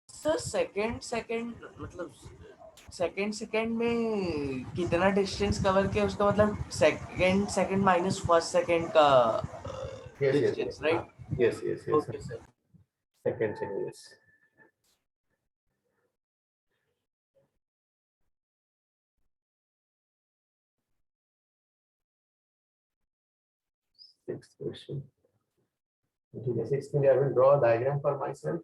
sir second मतलब सेकंड में कितना डिस्टेंस कवर किया उसका मतलब सेकंड माइनस फर्स्ट सेकंड का distance, right? Yes yes yes, okay sir. Second से yes. Sixth question. Okay, the sixth thing, I will draw a diagram for myself.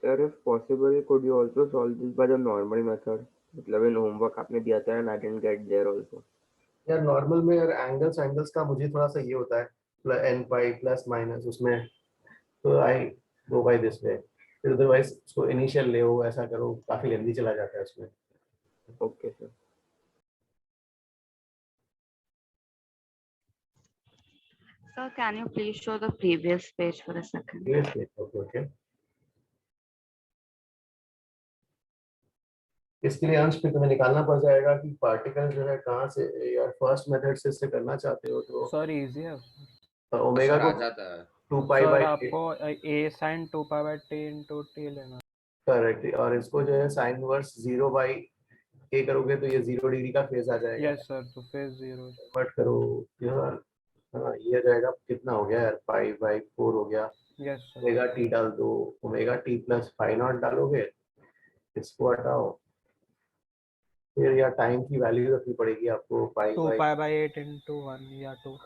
Sir, if possible, could you also solve this by the normal method? मतलब in homework आपने दिया था and I didn't get there also. यार normal में यार angles का मुझे थोड़ा सा ये होता है n पाई प्लस माइनस, उसमें तो आई गो बाय दिस वे। फिर अदरवाइज उसको इनिशियल ले हो, ऐसा करो, काफी लेंदी चला जाता है उसमें। Okay, sir. Sir, can you please show the previous page for a second? Yes, yes, okay, okay. इसके लिए अंश पे तुम्हें निकालना पड़ जाएगा कि पार्टिकल जो है कहाँ से, यार फर्स्ट मेथड से इससे करना चाहते हो तो सर इजी है ओमेगा सर को आ जाता है 2 पाई सर, बाय आपको a sin 2 pi by t into t लेना। करेक्ट, और इसको जो है साइन इनवर्स 0 बाई a करोगे तो ये 0 डिग्री का फेज आ जाएगा। यस सर, तो फेज 0। कन्वर्ट करो यार, हाँ ये आ जाएगा, कितना हो गया यार, पाई बाय 4 हो गया। Yes sir. ओमेगा टी डाल दो, omega t plus phi naught डालोगे, इसको हटाओ, फिर या टाइम की वैल्यू रखनी पड़ेगी आपको, पाई 2 बाय pi by 8 into 1 या 2।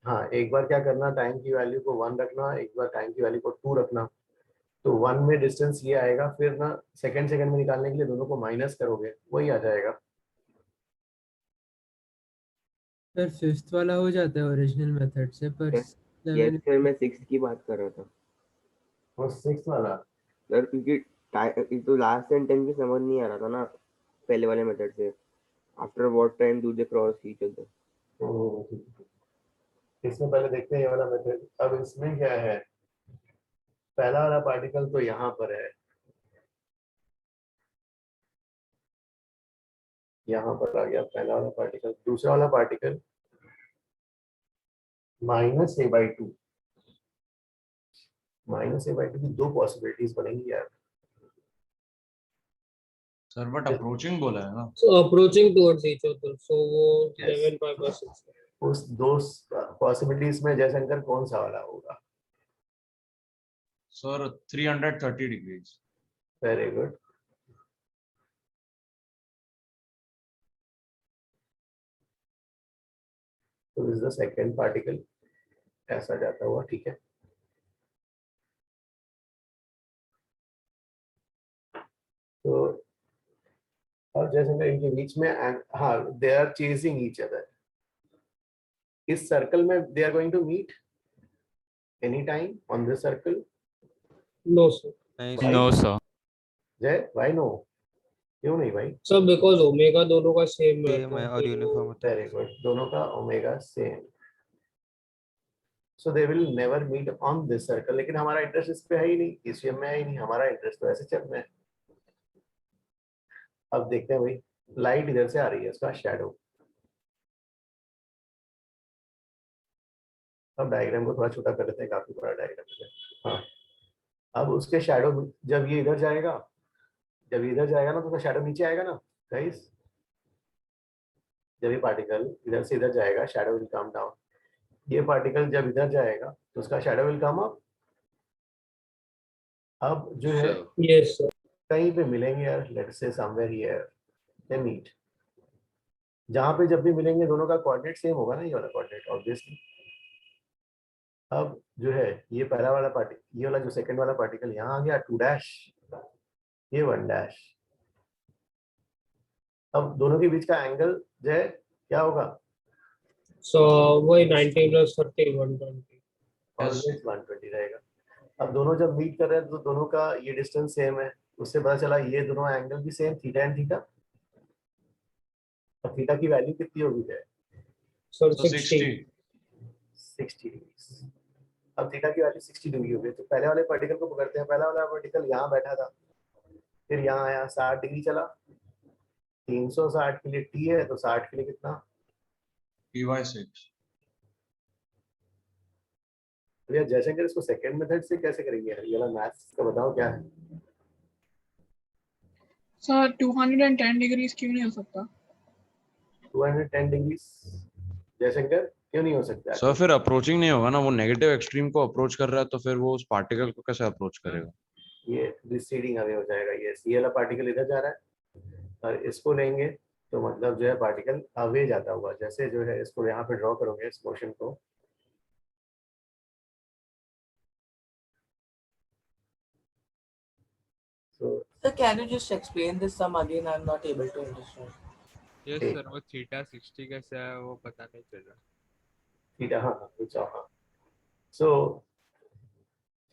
हाँ एक बार क्या करना, टाइम की वैल्यू को 1 रखना, एक बार टाइम की वैल्यू को 2 रखना, तो 1 में डिस्टेंस ये आएगा, फिर ना सेकंड में निकालने के लिए दोनों को माइनस करोगे, वही आ जाएगा। सर फिफ्थ वाला हो जाता है ओरिजिनल मेथड से, पर Yes, sir, मैं 6 की बात कर रहा था। और 6 वाला सर क्योंकि तो लास्ट सेंटेंस भी समझ नहीं आ रहा था ना पहले वाले मेथड से, After what time do they cross each other? इसमें पहले देखते हैं ये वाला मेथड। अब इसमें क्या है, पहला वाला पार्टिकल तो यहाँ पर है, यहाँ पर आ गया पहला वाला पार्टिकल। दूसरा वाला पार्टिकल -a/2, -a/2 की दो पॉसिबिलिटीज बनेंगी यार। सर बट अप्रोचिंग बोला है ना। So approaching towards each other. So वो Yes. 11 pi by 6. उस दो पॉसिबिलिटीज में जयशंकर कौन सा वाला होगा? Sir 330 degrees. Very good. तो this is the second particle, ऐसा जाता हुआ, ठीक है। तो अब जयशंकर इनके बीच में हाँ, they are chasing each other. इस सर्कल में they are going to meet any time on this circle? No sir. No sir। Jay, why no? क्यों नहीं भाई? So because omega दोनों का same है सेम है और यूनिफॉर्म होता है। वेरी गुड, दोनों का omega same. So they will never meet on this circle. लेकिन हमारा इंटरेस्ट इस पे है ही नहीं, ईसीएम में है ही नहीं, हमारा इंटरेस्ट तो ऐसे चल में है। अब देखते हैं भाई, लाइट इधर से आ रही है, इसका शैडो। अब डायग्राम को थोड़ा छोटा कर लेते हैं, काफी बड़ा डायग्राम है। हाँ, अब उसके शैडो जब ये इधर जाएगा, जब इधर जाएगा ना तो उसका शैडो नीचे आएगा ना गाइस। जब ये पार्टिकल इधर से इधर जाएगा, शैडो विल कम डाउन। ये पार्टिकल जब इधर जाएगा तो उसका शैडो विल कम अप। अब जो है Yes sir. कहीं पे मिलेंगे यार, let's say somewhere here they meet. जहां पे जब भी मिलेंगे दोनों का कोऑर्डिनेट सेम होगा ना, ये वाला कोऑर्डिनेट ऑब्वियसली। अब जो है ये पहला वाला पार्टिकल, ये वाला जो सेकंड वाला पार्टिकल यहाँ आ गया 2', ये 1'। अब दोनों के बीच का एंगल जो है क्या होगा? So वही 90 plus 30 120. ऑलवेज 120 रहेगा। अब दोनों जब मीट कर रहे हैं तो दोनों का ये डिस्टेंस सेम है, उससे पता चला ये दोनों एंगल भी सेम, थीटा एंड थीटा। अब थीटा की वैल्यू कितनी होगी है? So 60। 60 डिग्री। अब थीटा की वैल्यू 60 डिग्री हो गई, तो पहले वाले पार्टिकल को पकड़ते हैं। पहला वाला पार्टिकल यहाँ बैठा था, फिर यहाँ आया, 60 डिग्री चला। 360 के लिए टी है, तो 60 के लिए कितना? P/6। भैया जयशंकर, इसको सेकंड मेथड से कैसे करेंगे यार? ये वाला मैथ्स का बताओ क्या है? सर 210 डिग्रीज क्यों नहीं हो सकता? 210 डिग्री जयशंकर क्यों नहीं हो सकता? सर फिर अप्रोचिंग नहीं होगा ना, वो नेगेटिव एक्सट्रीम को अप्रोच कर रहा है, तो फिर वो उस पार्टिकल को कैसे अप्रोच करेगा? ये रिसीडिंग अवे हो जाएगा। ये वाला पार्टिकल इधर जा रहा है और इसको लेंगे तो मतलब जो है पार्टिकल अवे जाता हुआ, जैसे जो है इसको यहाँ पे ड्रॉ करोगे इस मोशन को, Sir, can you just explain this sum again? I'm not able to understand. Yes sir, वो थीटा 60 कैसे है वो पता नहीं चल रहा। थीटा, हाँ हाँ। सो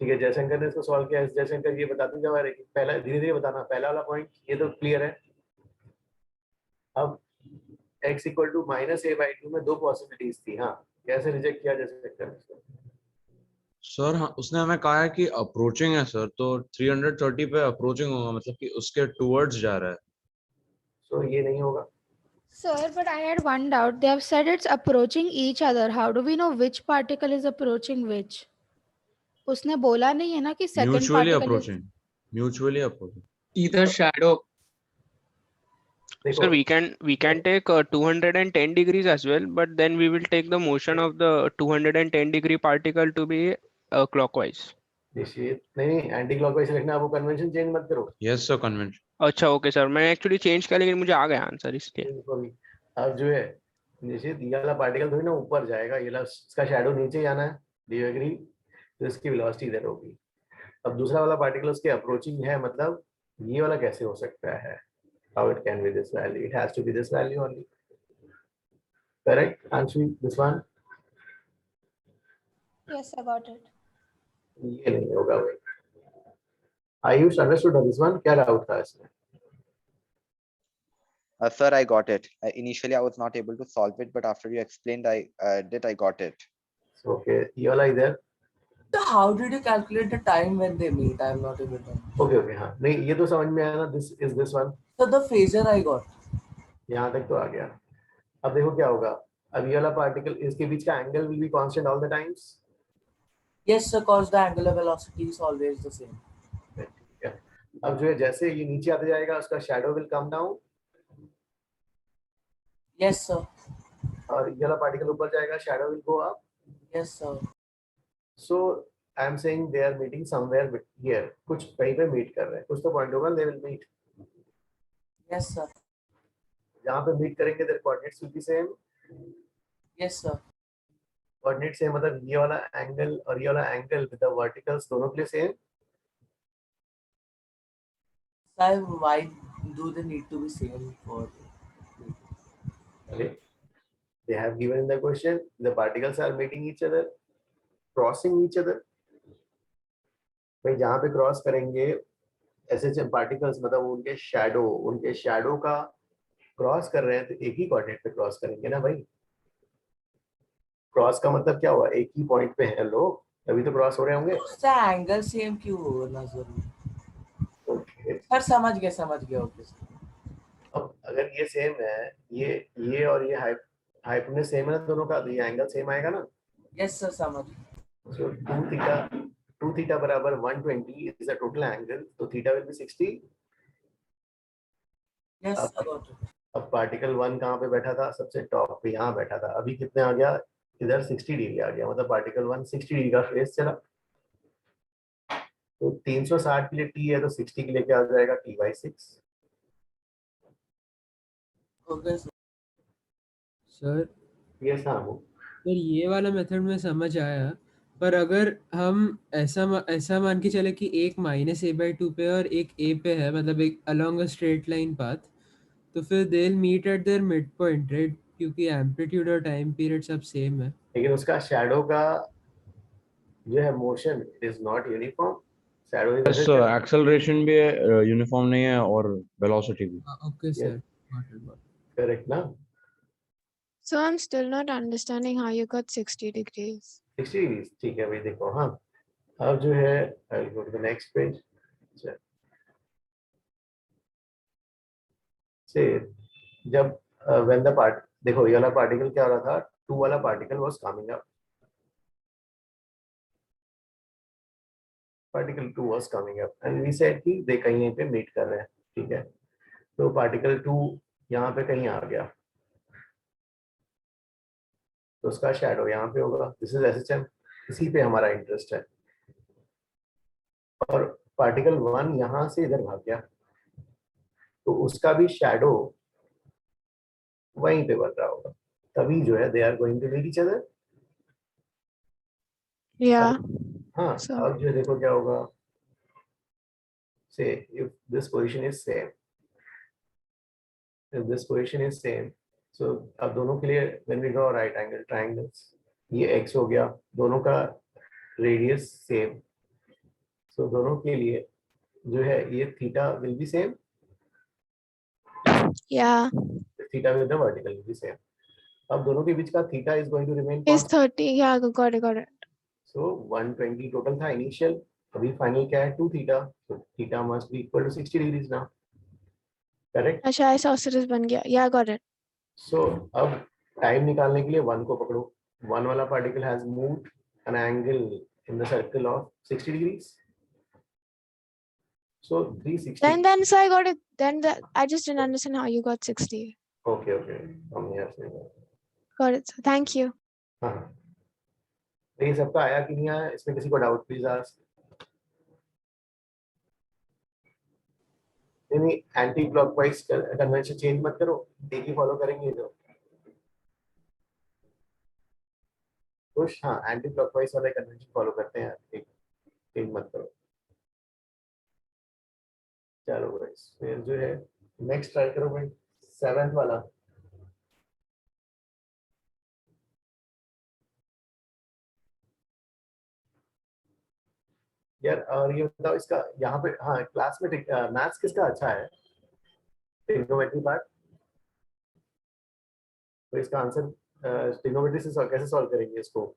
ठीक है, जयशंकर ने इसको सॉल्व किया। जयशंकर ये बताते जाओ, पहला धीरे धीरे बताना। पहला वाला पॉइंट ये तो क्लियर है। अब x इक्वल टू -a/2 में दो पॉसिबिलिटीज थी। हाँ, कैसे रिजेक्ट किया जयशंकर ने इसको? सर हाँ, उसने हमें कहा है कि अप्रोचिंग है सर, तो 330 पे अप्रोचिंग होगा, मतलब कि उसके टुवर्ड्स जा रहा है। सो ये नहीं होगा। Sir, but I had one doubt. They have said it's approaching each other. How do we know which particle is approaching which? उसने बोला नहीं है ना कि second mutually particle is. Approaching, mutually approaching. Either shadow. Sir, we can take 210 degrees as well, but then we will take the motion of the 210 degree particle to be clockwise. निश्चित नहीं, anti clockwise लिखना। वो convention change मत करो। Yes sir, convention. अच्छा okay sir, मैं actually change किया लेकिन मुझे आ गया आंसर इसलिए। अब जो है निश्चित ये वाला पार्टिकल थोड़ी ना ऊपर जाएगा, ये वाला इसका शैडो नीचे जाना है। Do you agree? तो इसकी वेलोसिटी इधर होगी। अब दूसरा वाला पार्टिकल उसके अप्रोचिंग है, मतलब ये वाला कैसे हो सकता है? How it can be this value? It has to be this value only. Correct answer this one? Yes, I got it. ये नहीं होगा भाई। Ayush understood this one? क्या डाउट था इसमें? Sir, I got it. Initially, I was not able to solve it, but after you explained, I got it. Okay, ये वाला इधर. So how did you calculate the time when they meet? I'm not able to. Okay, हाँ नहीं ये तो समझ में आया ना. This is this one. So the phasor I got. यहाँ तक तो आ गया. अब देखो क्या होगा. अब ये वाला पार्टिकल इसके बीच का angle will be constant all the times. Yes, sir, cause the angular velocity is always the same. अब जो है जैसे ये नीचे आते जाएगा उसका shadow will come down. Yes, sir. और ये वाला पार्टिकल ऊपर जाएगा shadow will go up. Yes, sir. So I am saying they are meeting somewhere here. कुछ कहीं पे meet कर रहे हैं. कुछ तो point होगा they will meet. Yes, sir. जहाँ पे meet करेंगे their coordinates will be same. Yes, sir. Coordinates same मतलब ये वाला angle और ये वाला angle with the verticals दोनों के लिए same. Sir, why do they need to be same for? Okay. They have given in the question the particles are meeting each other, crossing each other. भाई जहाँ पे cross करेंगे ऐसे particles मतलब उनके शैडो का क्रॉस कर रहे हैं तो एक ही कोऑर्डिनेट पे क्रॉस करेंगे ना भाई. क्रॉस का मतलब क्या हुआ एक ही पॉइंट पे है लोग तभी तो क्रॉस हो रहे होंगे. उसका एंगल सेम क्यों होना जरूरी? सर समझ गया ओके. अब अगर ये सेम है ये और ये हाइपोटेन्यूज सेम है ना दोनों का तो ये एंगल सेम आएगा ना. यस सर समझ. So 2 theta बराबर 120 is the total angle. So theta will be 60. Yes, अब पार्टिकल 1 कहाँ पे बैठा था सबसे टॉप पे यहाँ बैठा था. अभी कितने आ गया इधर 60 डिग्री आ गया मतलब पार्टिकल 1 60 डिग्री का फेस चला. तो 360 के लिए t है तो 60 के लिए क्या आ जाएगा t/6. Okay sir. यस हाँ वो. सर ये वाला मेथड में समझ आया पर अगर हम ऐसा मान के चले कि एक -a/2 पे और एक a पे है मतलब एक along a straight line path तो फिर they will meet at their mid point right क्योंकि एम्पलीट्यूड और टाइम पीरियड सब सेम है. लेकिन उसका शैडो का जो है motion it is not uniform. Shadow is acceleration भी यूनिफॉर्म नहीं है और वेलोसिटी भी. ओके सर करेक्ट ना. So I'm still not understanding how you got 60 degrees. 60 degrees ठीक है भाई देखो. हाँ अब जो है I will go to the next page. से जब व्हेन द पार्ट देखो ये वाला पार्टिकल क्या हो रहा था 2 वाला particle was coming up. Particle 2 was coming up and we said कि दे कहीं पे मीट कर रहे हैं. ठीक है तो पार्टिकल 2 यहाँ पे कहीं आ गया तो उसका शैडो यहाँ पे होगा. This is SHM. इसी पे हमारा इंटरेस्ट है. और पार्टिकल 1 यहाँ से इधर भाग गया तो उसका भी शैडो वहीं पे बन रहा होगा. तभी जो है they are going to meet each other. Yeah. हाँ अब जो देखो क्या होगा. Say if this position is same if this position is same so अब दोनों के लिए when we draw right angle triangles ये x हो गया दोनों का रेडियस सेम. so दोनों के लिए जो है ये theta will be same. Yeah. theta with the vertical will be same. अब दोनों के बीच का theta is going to remain Is constant. 30. Yeah, got it. so 120 total था इनिशियल. अभी फाइनल क्या है 2 theta. so theta must be equal to 60 degrees now. Correct? अच्छा isosceles बन गया. Yeah, got it. So अब टाइम निकालने के लिए 1 को पकड़ो. 1 वाला particle has moved an angle in the circle of 60 degrees. So 360. Then so I got it. Then I just didn't understand how you got 60. Okay. हम यहाँ से Got it. So thank you. हाँ तो ये सबका आया कि नहीं आया इसमें किसी को डाउट प्लीज आस्क. नहीं एंटी क्लॉकवाइज कन्वेंशन चेंज मत करो. एक ही फॉलो करेंगे जो कुछ. हाँ एंटी क्लॉकवाइज वाले कन्वेंशन फॉलो करते हैं. एक चेंज मत करो. चलो गाइस फिर जो है नेक्स्ट ट्राई करो भाई 7th वाला. यार और ये बताओ इसका यहाँ पे हाँ क्लास में मैथ्स किसका अच्छा है. ट्रिग्नोमेट्री पार्ट तो इसका आंसर ट्रिग्नोमेट्री से कैसे सॉल्व करेंगे इसको?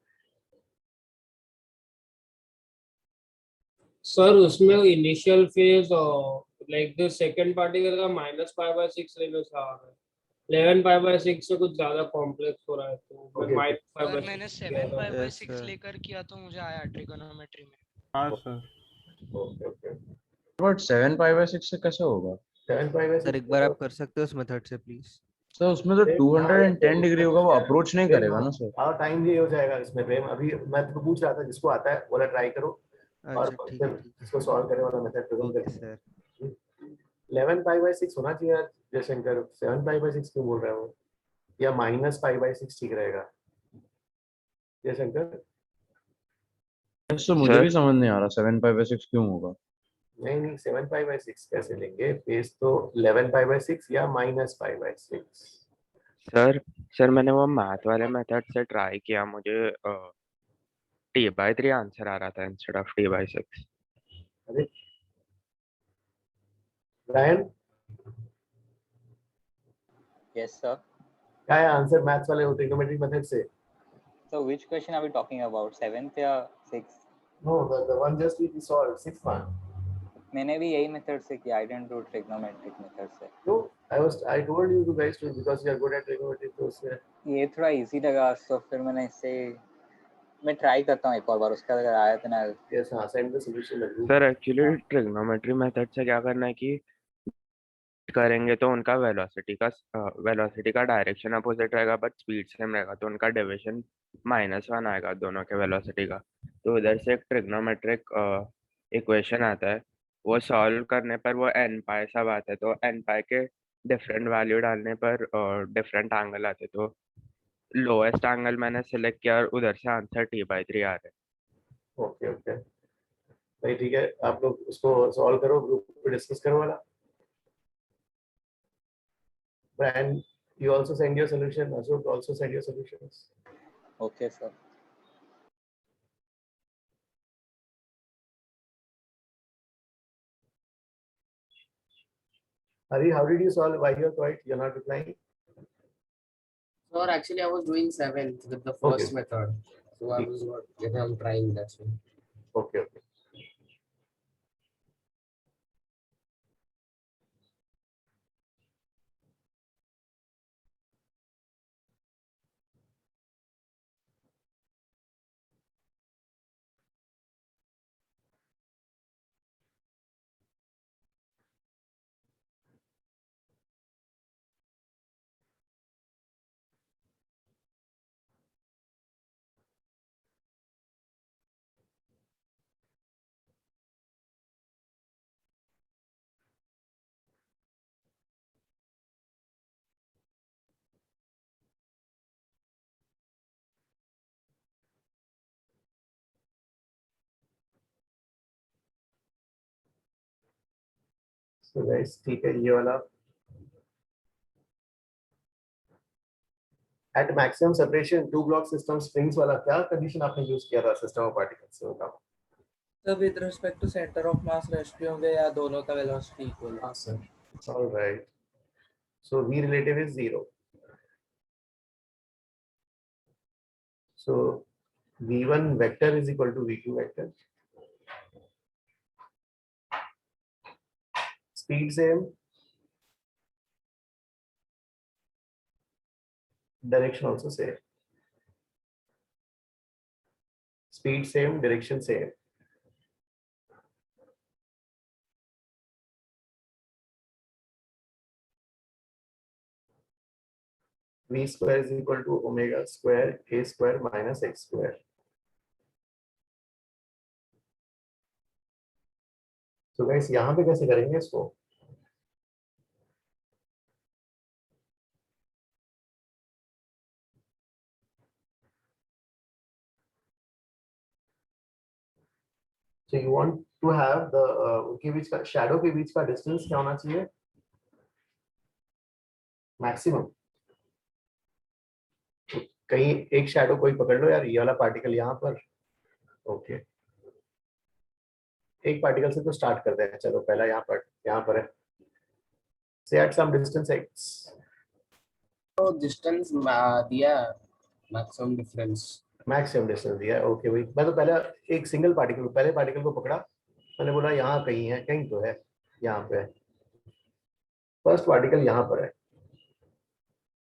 सर उसमें initial phase like the second particle का -π/6 लेने से आ रहा है, 11π/6 से कुछ ज्यादा कॉम्प्लेक्स हो रहा है, तो Okay, okay. सर मैंने -π/6 किया था। 7π/6 लेकर किया तो मुझे आया ट्रिगोनोमेट्री में। हाँ सर। Okay okay. बट 7π/6 से कैसे होगा? 7π/6 सर एक बार आप कर सकते हो उस मेथड से प्लीज? सर उसमें तो 210 डिग्री होगा, वो अप्रोच नहीं करेगा ना सर। हाँ टाइम भी हो जाएगा इसमें प्रेम। अभी मैं तो पूछ रहा था जिसको आता है बोला ट्राई करो और अच्छा ठीक फिर है ठीक इसको सॉल्व करने वाला मेथड है प्रेजेंट ओके करेंगे। सर। 11π/6 होना चाहिए यार जयशंकर, 7π/6 क्यों बोल रहा है वो? या -π/6 ठीक रहेगा जयशंकर? तो मुझे भी समझ नहीं आ रहा 7π/6 क्यों होगा। नहीं 7π/6 कैसे लेंगे? फेस तो 11π/6 या -π/6। सर मैंने वो मैथ वाले मेथड से ट्राई किया, मुझे t/3 आंसर आ रहा था इंस्टेड ऑफ t/6। अरे ब्रायन Yes, sir. क्या है आंसर मैथ्स वाले ट्रिग्नोमेट्रिक मेथड से? So which question are we talking about? 7th या 6th? No, the one just we solved 6th one. मैंने भी यही मेथड से किया, I didn't do trigonometric method से। No, I told you guys to because you are good at trigonometry तो उससे ये थोड़ा इजी लगा, तो फिर मैंने इससे मैं ट्राई करता हूँ एक और बार, उसका अगर आया तो ना। yes हाँ send the solution लग सर एक्चुअली ट्रिग्नोमेट्री मेथड से क्या करना है कि करेंगे तो उनका वेलोसिटी का डायरेक्शन अपोजिट रहेगा बट स्पीड सेम रहेगा, तो उनका डिवीजन -1 आएगा दोनों के वेलोसिटी का। तो उधर से एक ट्रिग्नोमेट्रिक इक्वेशन आता है, वो सॉल्व करने पर वो n π सब आता है, तो n π के डिफरेंट वैल्यू डालने पर डिफरेंट एंगल आते, तो लोएस्ट एंगल मैंने सिलेक्ट किया और उधर से आंसर t/3 आ रहा है। ओके ओके भाई ठीक है, आप लोग उसको सॉल्व करो, ग्रुप पे डिस्कस करो वाला। Brian, you also send your solution. Ashok also send your solutions. Okay, sir. Hari, how did you solve? Why you are quiet? You're not replying. Sir, actually, I was doing 7th with the first method, so I was not. I'm trying that one. Okay. So guys, ठीक है ये वाला at maximum separation two block system strings वाला क्या condition आपने use किया था system of particles से बताओ। So with respect to center of mass ratio होंगे या दोनों का वेलोसिटी इक्वल? हाँ sir. All right. So V relative is 0. So V1 vector is equal to V2 vector. Speed same. Direction also same. Speed same, direction same. V square is equal to omega square a square minus x square. So guys, यहाँ पे कैसे करेंगे इसको? So you want to have the उनके बीच का shadow के बीच का distance क्या होना चाहिए? Maximum. कहीं एक shadow कोई पकड़ लो यार, ये वाला particle यहाँ पर. Okay. एक particle से तो start करते हैं, चलो पहला यहाँ पर है. Say at some distance x. तो डिस्टेंस दिया मैक्सिमम डिफरेंस मैक्सिमम डिस्टेंस दिया है। ओके भाई, मैं तो पहले एक सिंगल पार्टिकल, पहले पार्टिकल को पकड़ा, मैंने बोला यहाँ कहीं है, कहीं तो है, यहाँ पे है, फर्स्ट पार्टिकल यहाँ पर है।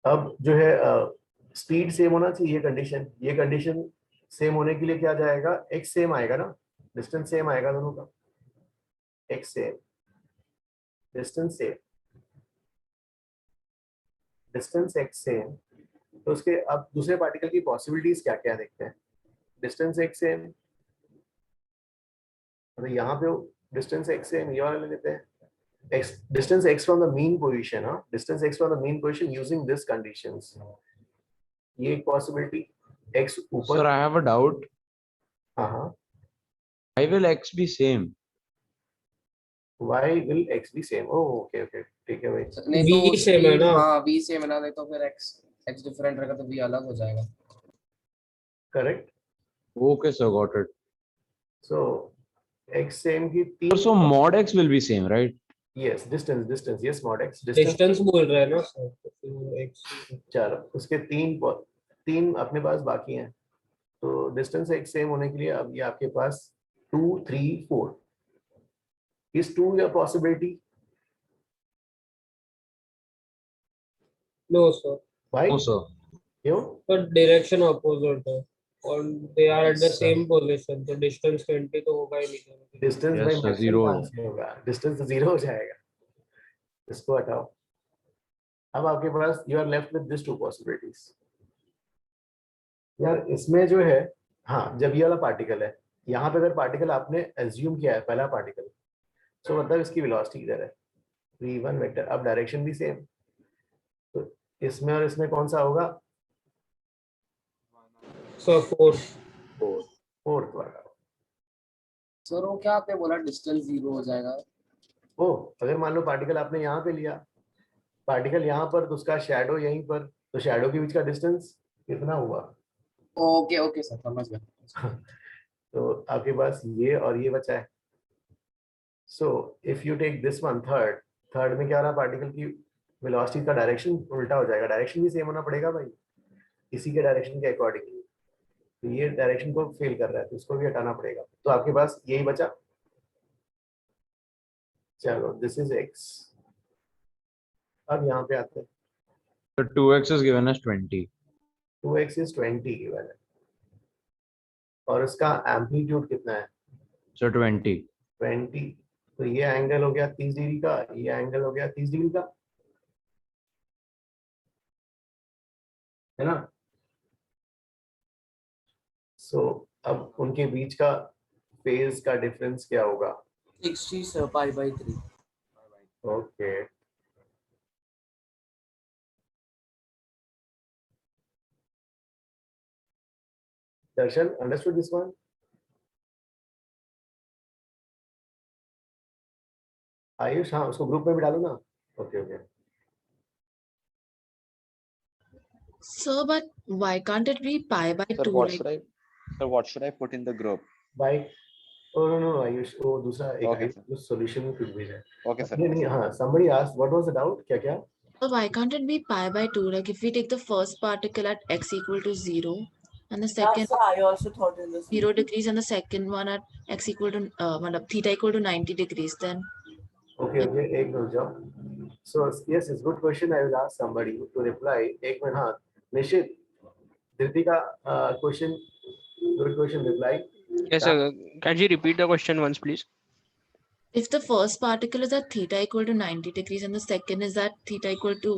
अब जो है स्पीड सेम होना चाहिए, ये कंडीशन सेम होने के लिए क्या जाएगा, एक्स सेम आएगा ना, डिस्टेंस सेम आएगा दोनों का, x same, distance same, distance x same. तो उसके अब दूसरे पार्टिकल की पॉसिबिलिटीज क्या क्या देखते हैं। डिस्टेंस एक्स सेम, तो यहाँ पे डिस्टेंस एक्स सेम ये वाला ले लेते हैं, x distance x from the mean position, हाँ, distance x from the mean position using this conditions, ये एक possibility, x ऊपर। Sir, I have a doubt. हाँ, Why will x be same? why will x be same? Oh, okay, okay, ठीक है भाई। नहीं तो V सेम है ना? हाँ v सेम है ना, नहीं तो फिर x डिफरेंट रहेगा तो v अलग हो जाएगा। Correct. Okay, sir, got it. So x same की तीन। So mod x will be same, right? Yes, distance, yes, mod x, distance बोल रहे हैं ना सर, तो x चलो उसके तीन अपने पास बाकी हैं, तो डिस्टेंस x सेम होने के लिए अब ये आपके पास 2, 3, 4, इस 2 या पॉसिबिलिटी। नो सर, भाई No, sir. क्यों? पर डायरेक्शन अपोजिट है और they are at the same position, तो डिस्टेंस 20 तो होगा ही नहीं। Distance Yes, bye sir, maximum zero कहाँ है। से होगा, डिस्टेंस तो 0 हो जाएगा, इसको हटाओ। अब आपके पास you are left with this 2 possibilities. यार इसमें जो है, हाँ, जब ये वाला पार्टिकल है, यहाँ पे अगर पार्टिकल आपने एज्यूम किया है पहला पार्टिकल, तो मतलब इसकी वेलोसिटी इधर है, v1 वेक्टर, अब डायरेक्शन भी सेम, तो इसमें और इसमें कौन सा होगा? सो फोर्थ वाला। सर वो क्या आपने बोला डिस्टेंस 0 हो जाएगा? ओ, अगर मान लो पार्टिकल आपने यहाँ पे लिया, पार्टिकल यहाँ पर, तो उसका शैडो यहीं पर, तो शैडो के बीच का डिस्टेंस कितना हुआ? ओके ओके सर, समझ गया। तो आपके पास ये और ये बचा है। So if you take this one, third में क्या हो रहा है, पार्टिकल की वेलोसिटी का डायरेक्शन उल्टा हो जाएगा, डायरेक्शन भी सेम होना पड़ेगा भाई, इसी के डायरेक्शन के अकॉर्डिंगली। तो ये डायरेक्शन को फेल कर रहा है, तो इसको भी हटाना पड़ेगा, तो आपके पास यही बचा। चलो दिस इज x। अब यहाँ पे आते हैं, So 2x is given as 20. 2x is 20 given है, और उसका एम्पलीट्यूड कितना है? So 20. 20, तो ये एंगल हो गया 30 डिग्री का, ये एंगल हो गया 30 डिग्री का, है ना? सो अब उनके बीच का फेज का डिफरेंस क्या होगा? 60 pi/3। Okay, Darshan understood this one? Ayush, हाँ, उसको ग्रुप में भी डालो ना। Okay okay, Sir, but why can't it be pi/2? Sir, what should I put in the group? Bye. Oh no no Ayush, वो दूसरा एक Okay, आयुष जो सॉल्यूशन में कुछ भेजा है। Okay, sir. नहीं, हाँ, somebody asked what was the doubt, क्या? So why can't it be pi/2? Like if we take the first particle at x equal to 0 and the second Sir, I also thought in this 0 degrees and the second one at x equal to theta equal to 90 degrees, then Okay, एक minute जाओ। So yes, it's good question. I will ask somebody to reply. एक minute, हाँ, निश्चित, धृति का question, good question, reply. Yes, sir. Can you repeat the question once, please? if the first particle is at theta equal to 90 degrees and the second is at theta equal to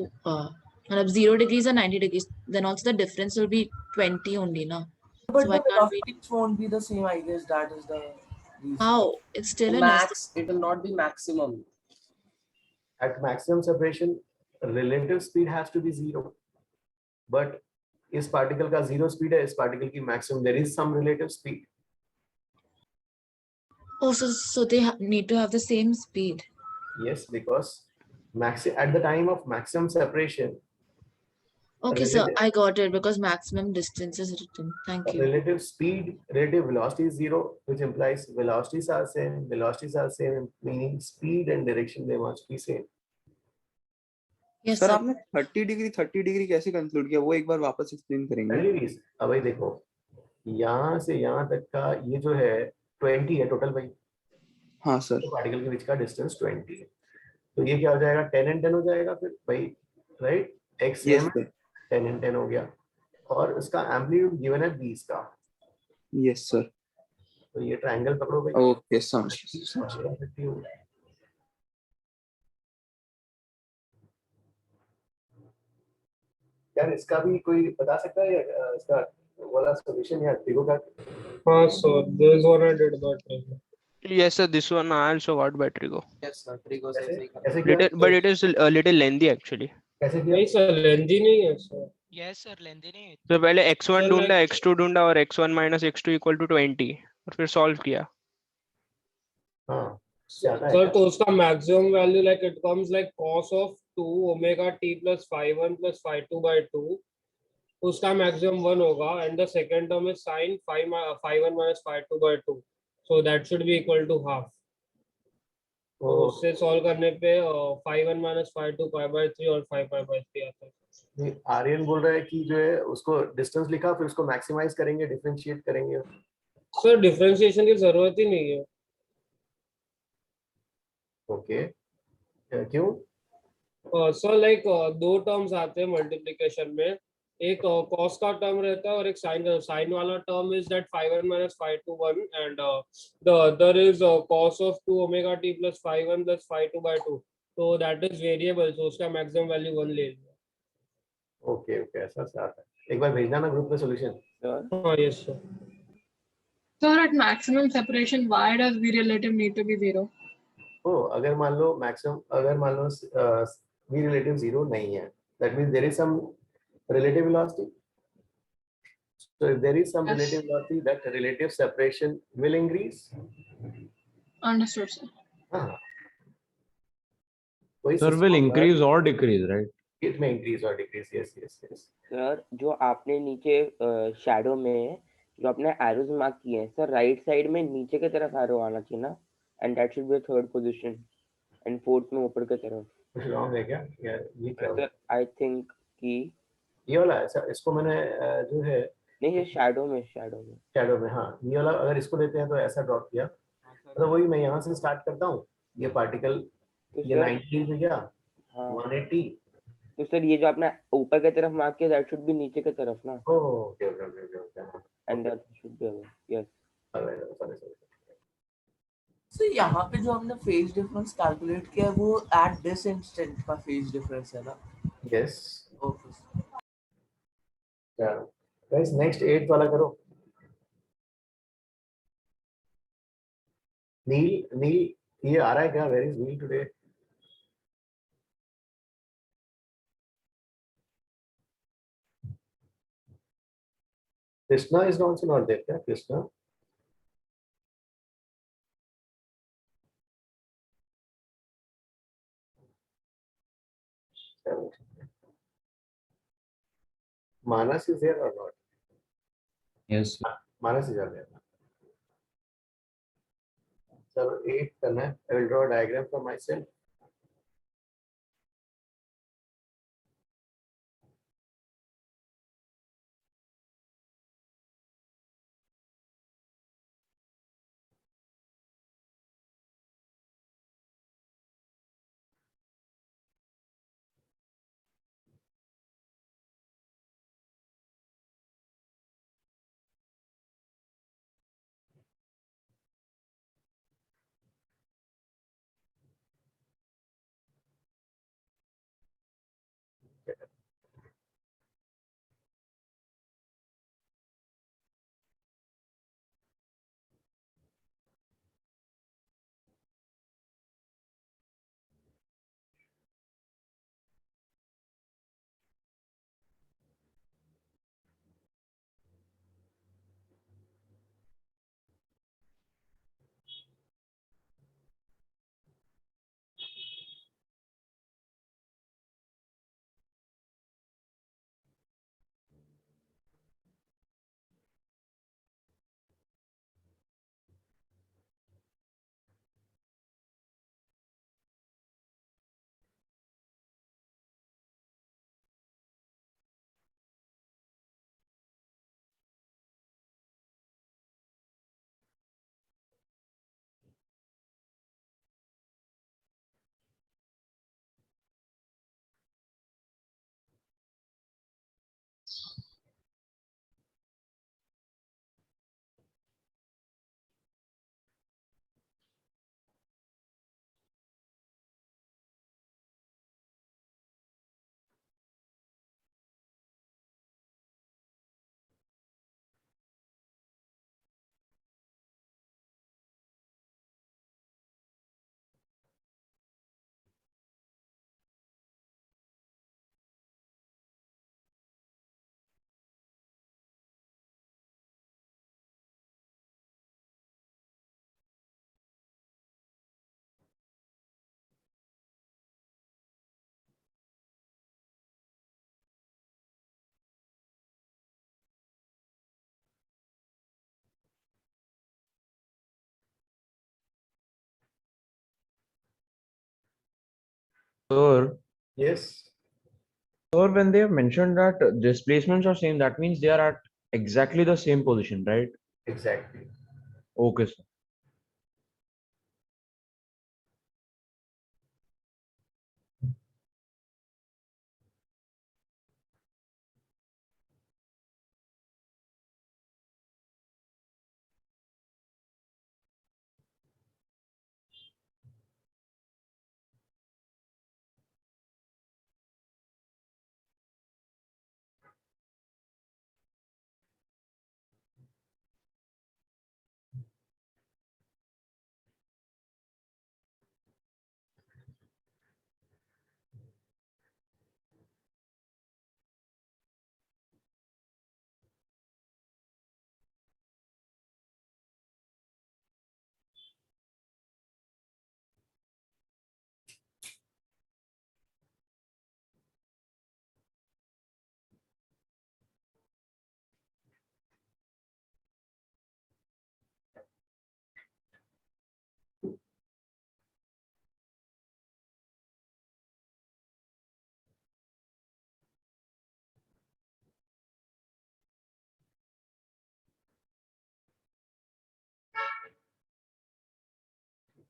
0 degrees or 90 degrees, then also the difference will be 20 only, no? But So why the can't we? velocities won't be the same, I guess. That is the reason. How? It's still an Max, it will not be maximum. At maximum separation, relative speed has to be 0. But इस particle का 0 speed है, इस particle की maximum, there is some relative speed. Oh, so they need to have the same speed. Yes, because at the time of maximum separation, Okay, sir, I got it because maximum distance is written. Thank you. relative speed, relative velocity is 0, which implies velocities are same. Velocities are same, meaning speed and direction, they must be same. Yes, sir sir. आपने 30 degree कैसे conclude किया, वो एक बार वापस explain करेंगे? Anyways, अब भाई देखो, यहाँ से यहाँ तक का ये जो है 20 है टोटल भाई, हाँ सर। तो पार्टिकल के बीच का डिस्टेंस 20 है, तो ये क्या हो जाएगा 10 and 10 हो जाएगा फिर भाई, right? x yes m sir. 10 and 10 हो गया, और इसका एम्पलीट्यूड गिवन है 20 का, यस सर। तो ये ट्रायंगल पकड़ो भाई। ओके समझ गया। यार इसका भी कोई बता सकता है या इसका वाला सॉल्यूशन या ट्रिगो का? हाँ, so this one I did by Trigo. Yes, sir. This one I also got by Trigo. Yes, sir. Trigo से कैसे सही करा. कैसे किया? Little, but it is a little lengthy actually. कैसे किया? नहीं सर, लेंदी नहीं है सर. Yes, sir. लेंदी नहीं है. तो पहले x1 Sir, ढूंढा, like- x2 ढूंढा और x1 minus x2 equal to 20 और फिर सॉल्व किया. हाँ Sir, तो उसका maximum value like it comes like cos of 2 omega t plus phi 1 plus phi 2 by 2. उसका maximum 1 होगा and the second term is sin phi 1 minus phi 2 by 2. So that should be equal to half. तो उससे solve करने पे phi 1 minus phi 2 pi by 3 और phi pi by 3 आता है. आर्यन बोल रहा है कि जो है उसको डिस्टेंस लिखा, फिर उसको मैक्सिमाइज करेंगे, डिफरेंशिएट करेंगे. सर डिफरेंशिएशन की जरूरत ही नहीं है. ओके, क्यों? सर लाइक दो टर्म्स आते हैं मल्टीप्लिकेशन में, एक cos का टर्म रहता है और एक साइन वाला term is that phi 1 minus phi 2 1 and the other is cos of 2 omega t plus phi 1 plus phi 2 by 2. तो that is variable, so उसका maximum value 1 ले लिया. ओके ओके, ऐसा से आता है. एक बार भेजना ना ग्रुप में सॉल्यूशन. हाँ yes sir. Sir, at maximum separation, why does V relative need to be 0? ओ, अगर मान लो मैक्सिमम, अगर मान लो v रिलेटिव 0 नहीं है, that means there is some relative velocity. So if there is some Yes. relative velocity, that relative separation will increase. Understood, sir. हाँ. कोई Sir will increase or decrease, right? It may increase or decrease. Yes, yes, yes. Sir जो आपने नीचे shadow में जो आपने arrows mark किए हैं सर, राइट साइड में नीचे की तरफ एरो आना चाहिए ना, and that should be third position and fourth में ऊपर की तरफ. कुछ रॉन्ग है क्या यार? ये क्या? सर आई थिंक कि ये वाला ऐसा, इसको मैंने जो है नहीं, ये शैडो में हाँ, ये वाला अगर इसको लेते हैं तो ऐसा ड्रॉप किया, तो वही मैं यहाँ से स्टार्ट करता हूँ. ये पार्टिकल ये 90 पे गया, 180. तो सर ये जो आपने ऊपर की तरफ मार्क किया दैट शुड बी नीचे की तरफ ना, okay okay okay okay, and that should be yes. Sorry. So यहाँ पे जो हमने फेज डिफरेंस कैलकुलेट किया है वो एट दिस इंस्टेंट का फेज डिफरेंस है ना? यस. ओके. चलो गाइस, नेक्स्ट 8 वाला करो. नील ये आ रहा है क्या? Where is Neel today? Krishna is also not there. क्या Krishna? Manas is there or not? Yes. Manas is there. चलो 8 करना है. I will draw a diagram for myself. Sir, Yes. sir, when they have mentioned that displacements are same, that means they are at exactly the same position, right? Exactly. Okay, sir.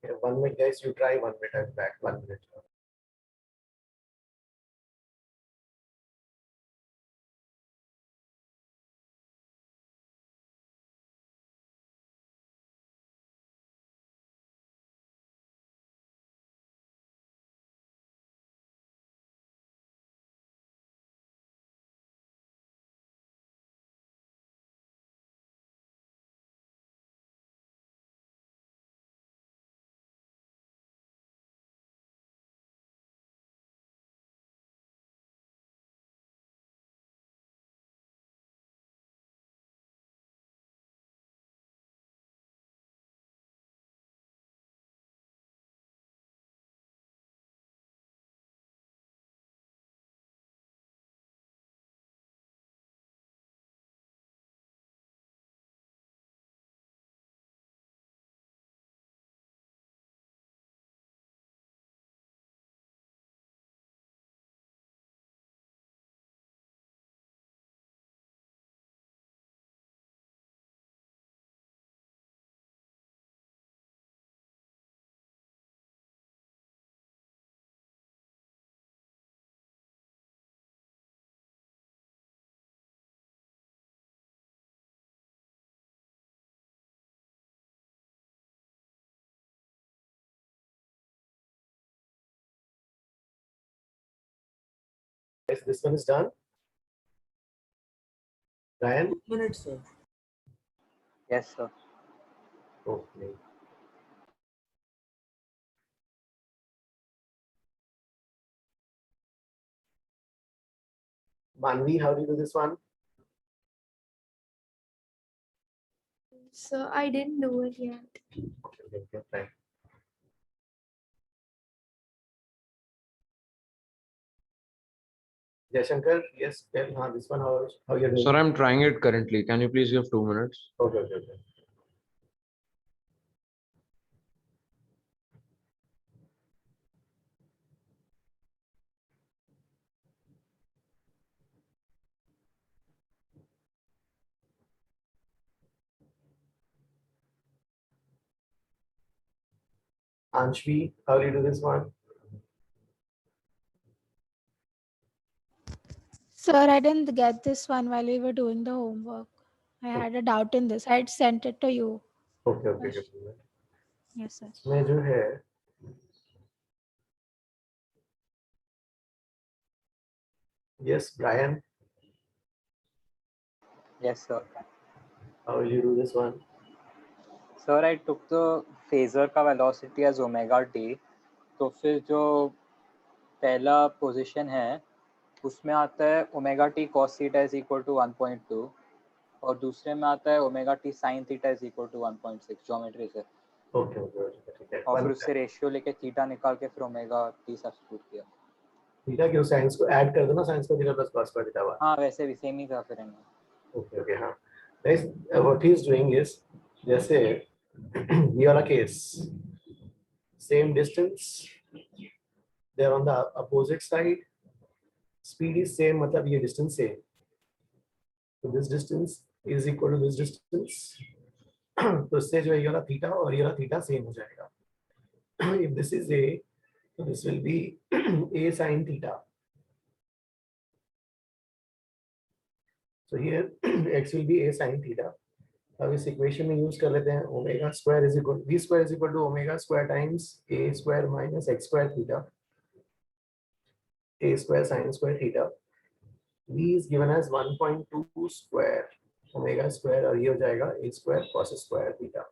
Okay, 1 minute, guys. You try 1 minute. I'm back. 1 minute. Guys, this one is done. Ryan? 2 minutes, sir. Yes, sir. Okay. Manvi, how do you do this one? So I didn't do it yet. Okay, fine. Jashankar, yes, tell this one how you're doing. Sir, I'm trying it currently. Can you please give 2 minutes? Okay. Anshvi, how do you do this one? Sir, I didn't get this one while we were doing the homework. I had a doubt in this. I had sent it to you. Okay. Yes, sir. इसमें जो है yes, Brian, Yes, sir. how will you do this one? Sir, I took the phasor का velocity as omega t. तो फिर जो पहला position है उसमें आता है omega t cos theta is equal to 1.2 और दूसरे में आता है omega t sin theta is equal to 1.6 geometry से। Okay, ठीक है। और फिर उससे रेशियो लेके थीटा निकाल के फिर ओमेगा टी सब्स्टिट्यूट किया। थीटा क्यों साइंस को ऐड कर दो ना, साइंस को थीटा प्लस cos पर थीटा हुआ। हाँ वैसे भी सेम ही था फिर इनमें। Okay, हाँ। Guys, what he is doing is जैसे ये वाला case same distance, they are on the opposite side, speed is same, मतलब ये distance same, so this distance is equal to this distance. तो इससे जो है ये वाला थीटा और ये वाला थीटा सेम हो जाएगा. If this is a, so this will be a sin theta. So here x will be a sin theta. अब इस इक्वेशन में यूज कर लेते हैं omega square is equal v square is equal to omega square times a square minus x square theta, a square sin square theta. v is given as 1.2 square omega square और ये हो जाएगा a square cos square theta.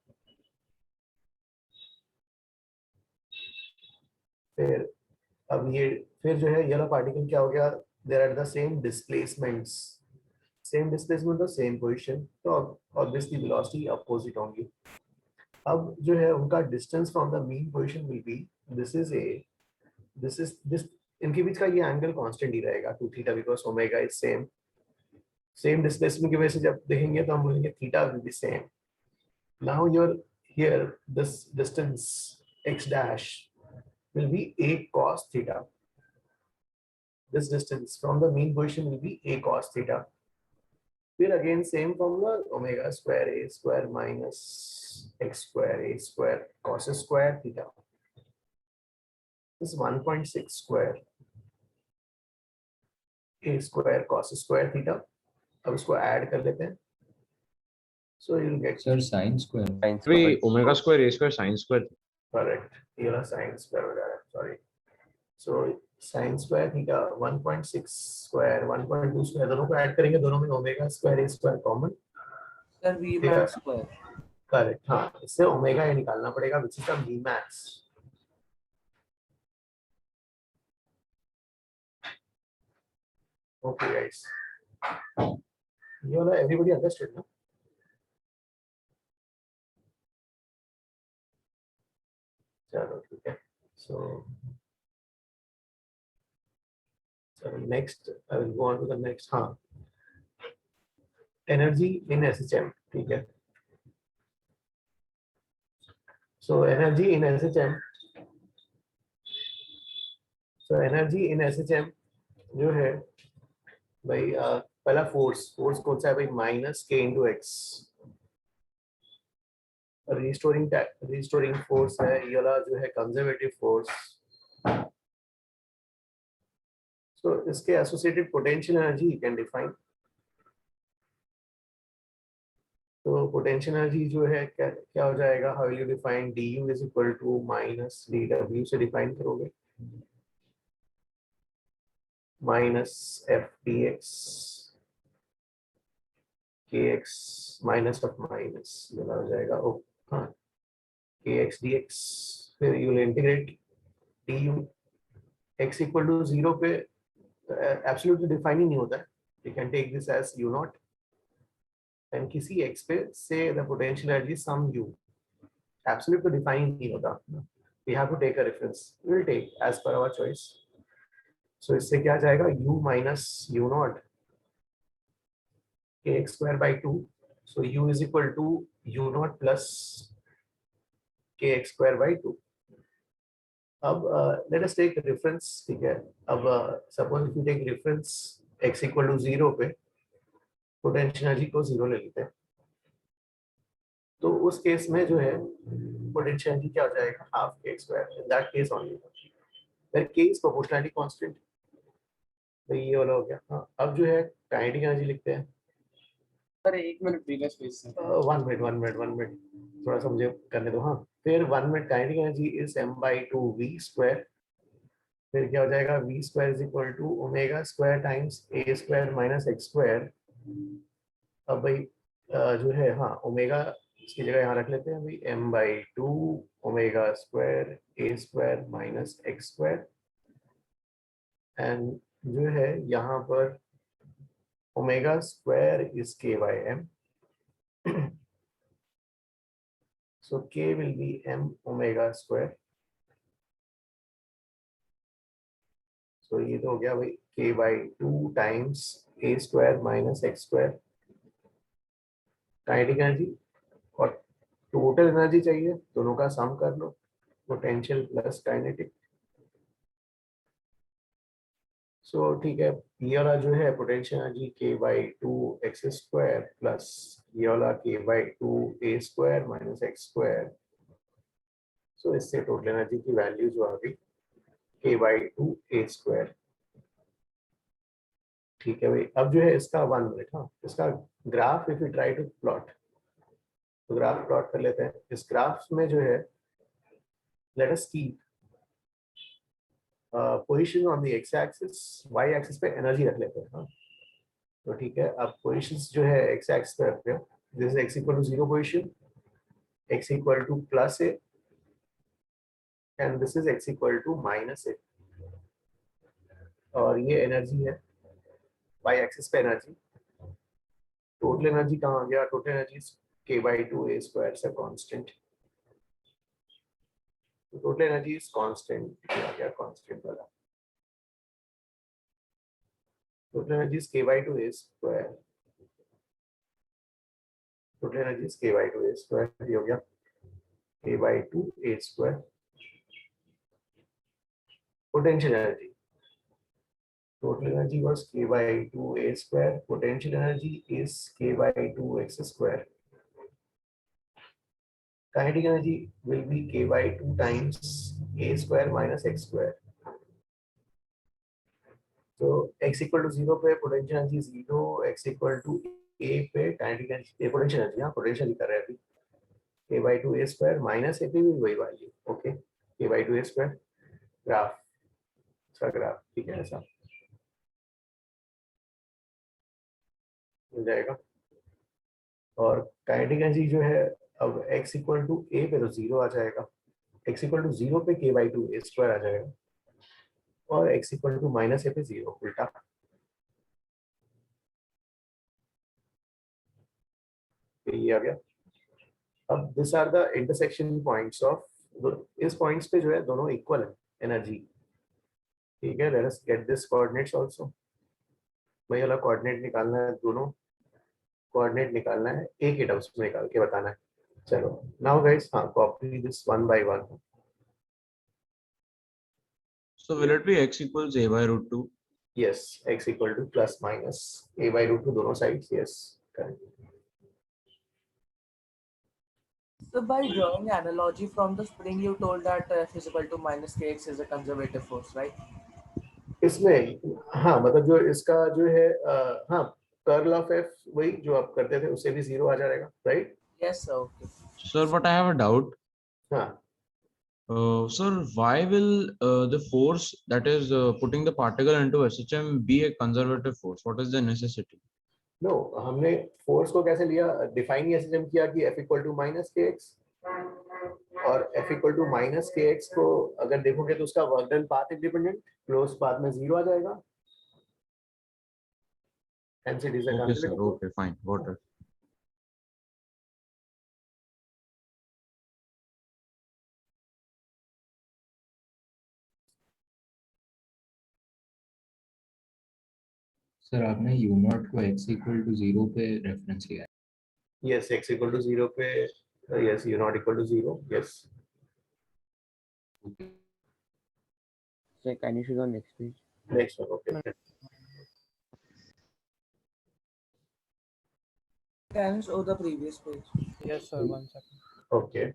फिर अब ये फिर जो है ये वाला पार्टिकल क्या हो गया, there are the same displacements, same displacement और सेम पोजीशन, तो ऑब्वियसली वेलोसिटी अपोजिट होंगी. अब जो है उनका distance from the mean position will be this is a, this is this, इनके बीच का ये एंगल कांस्टेंट ही रहेगा 2 theta because omega is same. Same displacement की वजह से जब देखेंगे तो हम बोलेंगे theta will be same. Now your here this distance x dash will be a cos theta. This distance from the mean position will be a cos theta. Here again same formula, omega square a square minus x square a square cos square theta. This is 1.6 square a square cos square theta. अब इसको add कर लेते हैं. So you'll get Sir, sin square. Wait, omega square a square sin square. correct. ये वाला sin square हो जाएगा. Sorry. So sin square theta 1.6 square 1.2 square दोनों को ऐड करेंगे, दोनों में omega square a square common. Sir, V max square. Correct. हाँ, इससे ओमेगा ये निकालना पड़ेगा which is the V max. Okay guys. ये वाला everybody understood ना? चलो ठीक है. So next I will go on to the next. हाँ, energy in SHM. ठीक है. So energy in SHM. So energy in SHM जो है भाई पहला फोर्स कौन सा है भाई, माइनस के इंटू एक्स. रिस्टोरिंग फोर्स है ये वाला जो है कंजर्वेटिव फोर्स. सो इसके associated potential energy you can define. तो पोटेंशियल एनर्जी जो है क्या हो जाएगा, how will you define, du is equal to minus dw से डिफाइन करोगे, minus F D X K X minus of minus ये हो जाएगा. ओ हाँ, के एक्स डी एक्स. फिर you will integrate D U X equal to 0 पे absolutely define ही नहीं होता है. You can take this as U naught and किसी एक्स पे से the potential energy sum U. Absolute तो डिफाइन नहीं होता. We have to take a reference, we will take as पर आवर चॉइस. सो इससे क्या जाएगा, u minus U naught K X square by 2. So u is equal to U naught plus K X square by 2. अब let us take reference. ठीक है. अब suppose if you take reference x equal to 0 पे potential energy को 0 ले लेते हैं, तो उस केस में जो है पोटेंशियल एनर्जी क्या हो जाएगा, हाफ के X square. In that case only फिर k इज प्रोपोर्शनलिटी कांस्टेंट. तो ये वाला हो गया. हाँ, अब जो है काइनेटिक एनर्जी लिखते हैं. सर 1 मिनट प्रीवियस पेज से. 1 मिनट थोड़ा सा मुझे करने दो. हाँ, फिर 1 minute kinetic energy is m/2 v square. फिर क्या हो जाएगा, v square is equal to omega square times a square minus x square. अब भाई जो है हाँ ओमेगा इसकी जगह यहाँ रख लेते हैं भाई, m/2 omega square a square minus x square. And जो है यहाँ पर omega square is k/m. So k will be m omega square. So ये तो हो गया भाई k/2 times a square minus x square. Kinetic energy और टोटल एनर्जी चाहिए, दोनों का सम कर लो, पोटेंशियल प्लस काइनेटिक. सो ठीक है, ये वाला जो है पोटेंशियल एनर्जी k/2x² प्लस ये वाला k/2a² माइनस x²। सो इससे टोटल एनर्जी की वैल्यू जो आ गई k/2a²। ठीक है भाई, अब जो है इसका 1 मिनट, हाँ इसका graph if you try to plot, तो ग्राफ प्लॉट कर लेते हैं। इस ग्राफ में जो है let us keep position on the x axis, y axis पे एनर्जी रख लेते हैं। हाँ तो ठीक है, अब पोजीशंस जो है x एक्सिस पे रखते हैं। This is x equal to 0 position, x equal to plus a and this is x equal to minus a। और ये एनर्जी है y एक्सिस पे एनर्जी। टोटल एनर्जी कहाँ आ गया? टोटल एनर्जी k/2a² से constant. Total energy is constant आ गया, कांस्टेंट वाला। Total energy is k/2a²। Total energy is k/2a², ये हो गया k/2a²। Potential energy, total energy was k/2a², potential energy is k/2x²। kinetic energy will be k/2 times a² minus x²। तो x equal to 0 पे potential energy 0, x equal to a पे kinetic energy, potential energy, हाँ potential कर रहे हैं अभी, k/2a² minus a पे भी वही वैल्यू। Okay, k/2a²। ग्राफ, इसका ग्राफ ठीक है ऐसा मिल जाएगा। और काइनेटिक एनर्जी जो है अब x इक्वल टू a पे तो 0 आ जाएगा, x इक्वल टू 0 पे k/2a² आ जाएगा, और x equal to minus a पे 0, उल्टा। ये आ गया। अब this are the intersection points of, इस पॉइंट्स पे जो है दोनों इक्वल है एनर्जी। ठीक है, let us get this coordinates also. वही वाला कोऑर्डिनेट निकालना है, दोनों कोऑर्डिनेट निकालना है, एक ही टर्म्स में निकाल के बताना है। चलो नाउ गाइस, हाँ copy this one by one. So will it be x equals a/√2? Yes, x equal to plus minus a/√2 दोनों sides, yes, correct. So by drawing analogy from the spring, you told that F is equal to minus kx is a conservative force, right? इसमें हाँ मतलब जो इसका जो है हाँ curl of f वही जो आप करते थे उससे भी 0 आ जाएगा, right? Yes, sir. Okay. Sir, but I have a doubt. हाँ Sir, why will the force that is putting the particle into SHM be a conservative force? What is the necessity? No हमने force को कैसे लिया, define ऐसे जम किया कि f equal to minus के एक्स, और f इक्वल टू माइनस के एक्स को अगर देखोगे तो उसका work done path independent, close path में 0 आ जाएगा। Hence it is a Okay, sir. conservative force. Okay, fine. Got it. Sir आपने u0 को x इक्वल टू 0 पे रेफरेंस लिया है। Yes, x equal to 0 पे yes, u not equal to 0, yes. So can you show the next page? Next one, okay. Can you show the previous page? Yes, sir. 1 second. Okay.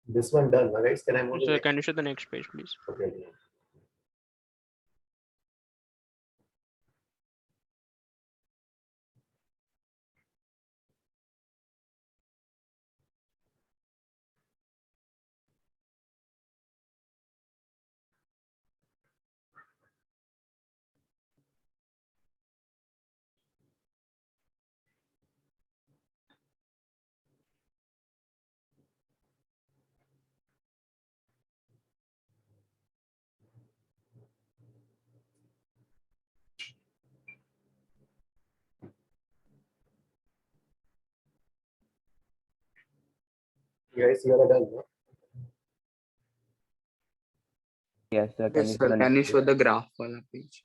This one done, guys. Can I move to Sir, next? can you show the next page, please? Okay. guys, you are done, no? Yes, sir. Yes, sir. Can you show the graph wala page?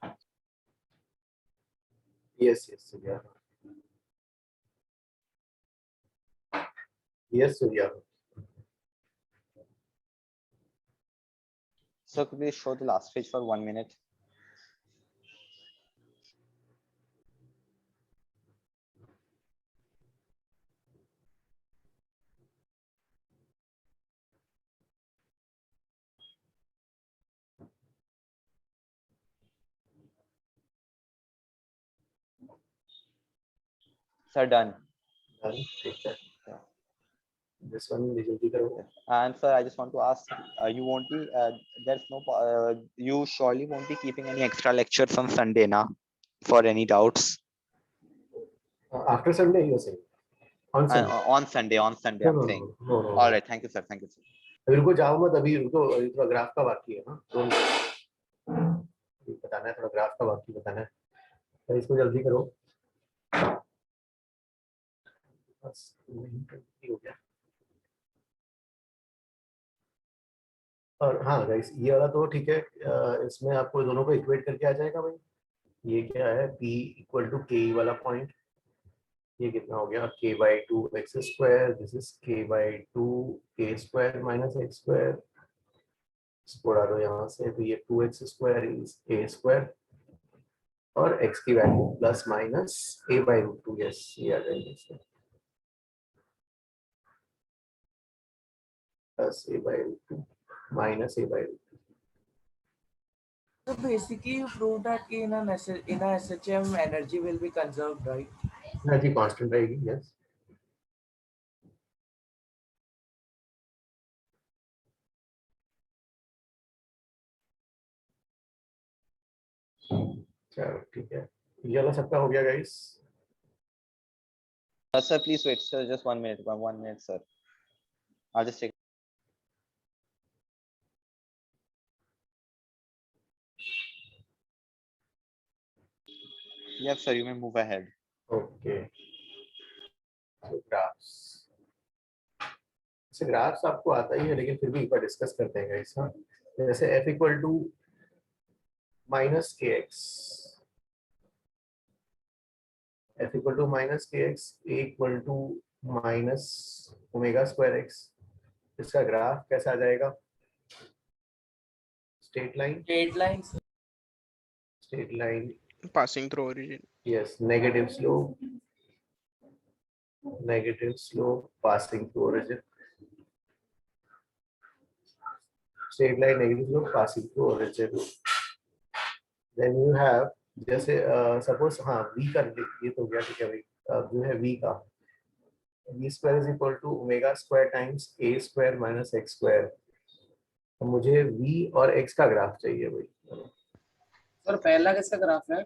Yes, Surya. Yes, Surya. So could we show the last page for 1 minute? Sir, done. Done. ठीक है. This one भी जल्दी करो. And sir, I just want to ask, you won't be, there's no, you surely won't be keeping any extra lectures on Sunday, na? For any doubts? After Sunday, you're saying? On Sunday. On Sunday, No, I'm saying. no. All right, thank you, sir. Thank you, sir. अभी रुको, जाओ मत, अभी रुको, थोड़ा graph का बाकी है ना, तो बताना है, थोड़ा ग्राफ का बाकी बताना है, तो इसको जल्दी करो. बस हो गया. और हाँ गाइस, ये वाला तो ठीक है, इसमें आपको दोनों को इक्वेट करके आ जाएगा भाई. ये क्या है, p इक्वल टू के वाला पॉइंट, ये कितना हो गया, k by 2 x square, this is k by 2 k square minus x square, इसको डालो यहाँ से, तो ये 2x square is a square, और x की value plus minus a by root 2. Yes, ये आ जाएगा इसमें, plus a by root 2 minus a by root 2. So basically, you prove that in a SHM, energy will be conserved, right? Energy constant रहेगी, yes. चलो ठीक है, ये वाला सबका हो गया guys. Sir, please wait, sir, just 1 minute, 1 minute, sir. I'll just take. Yes, sir, you may move ahead. Okay. So graphs. ऐसे ग्राफ्स आपको आता ही है, लेकिन फिर भी एक बार डिस्कस करते हैं गाइस. हाँ, जैसे f इक्वल टू माइनस के X, f equal to minus के X, a equal to minus omega square X, इसका ग्राफ कैसा आ जाएगा? Straight line. Straight line passing through origin. Yes, negative slope passing through origin. Straight line negative slope passing through origin. Then you have जैसे suppose हाँ v का ये तो गया, ठीक है भाई. अब जो है v का, v square is equal to omega square times a square minus x square. तो मुझे v और x का ग्राफ चाहिए भाई. सर पहला किसका ग्राफ है?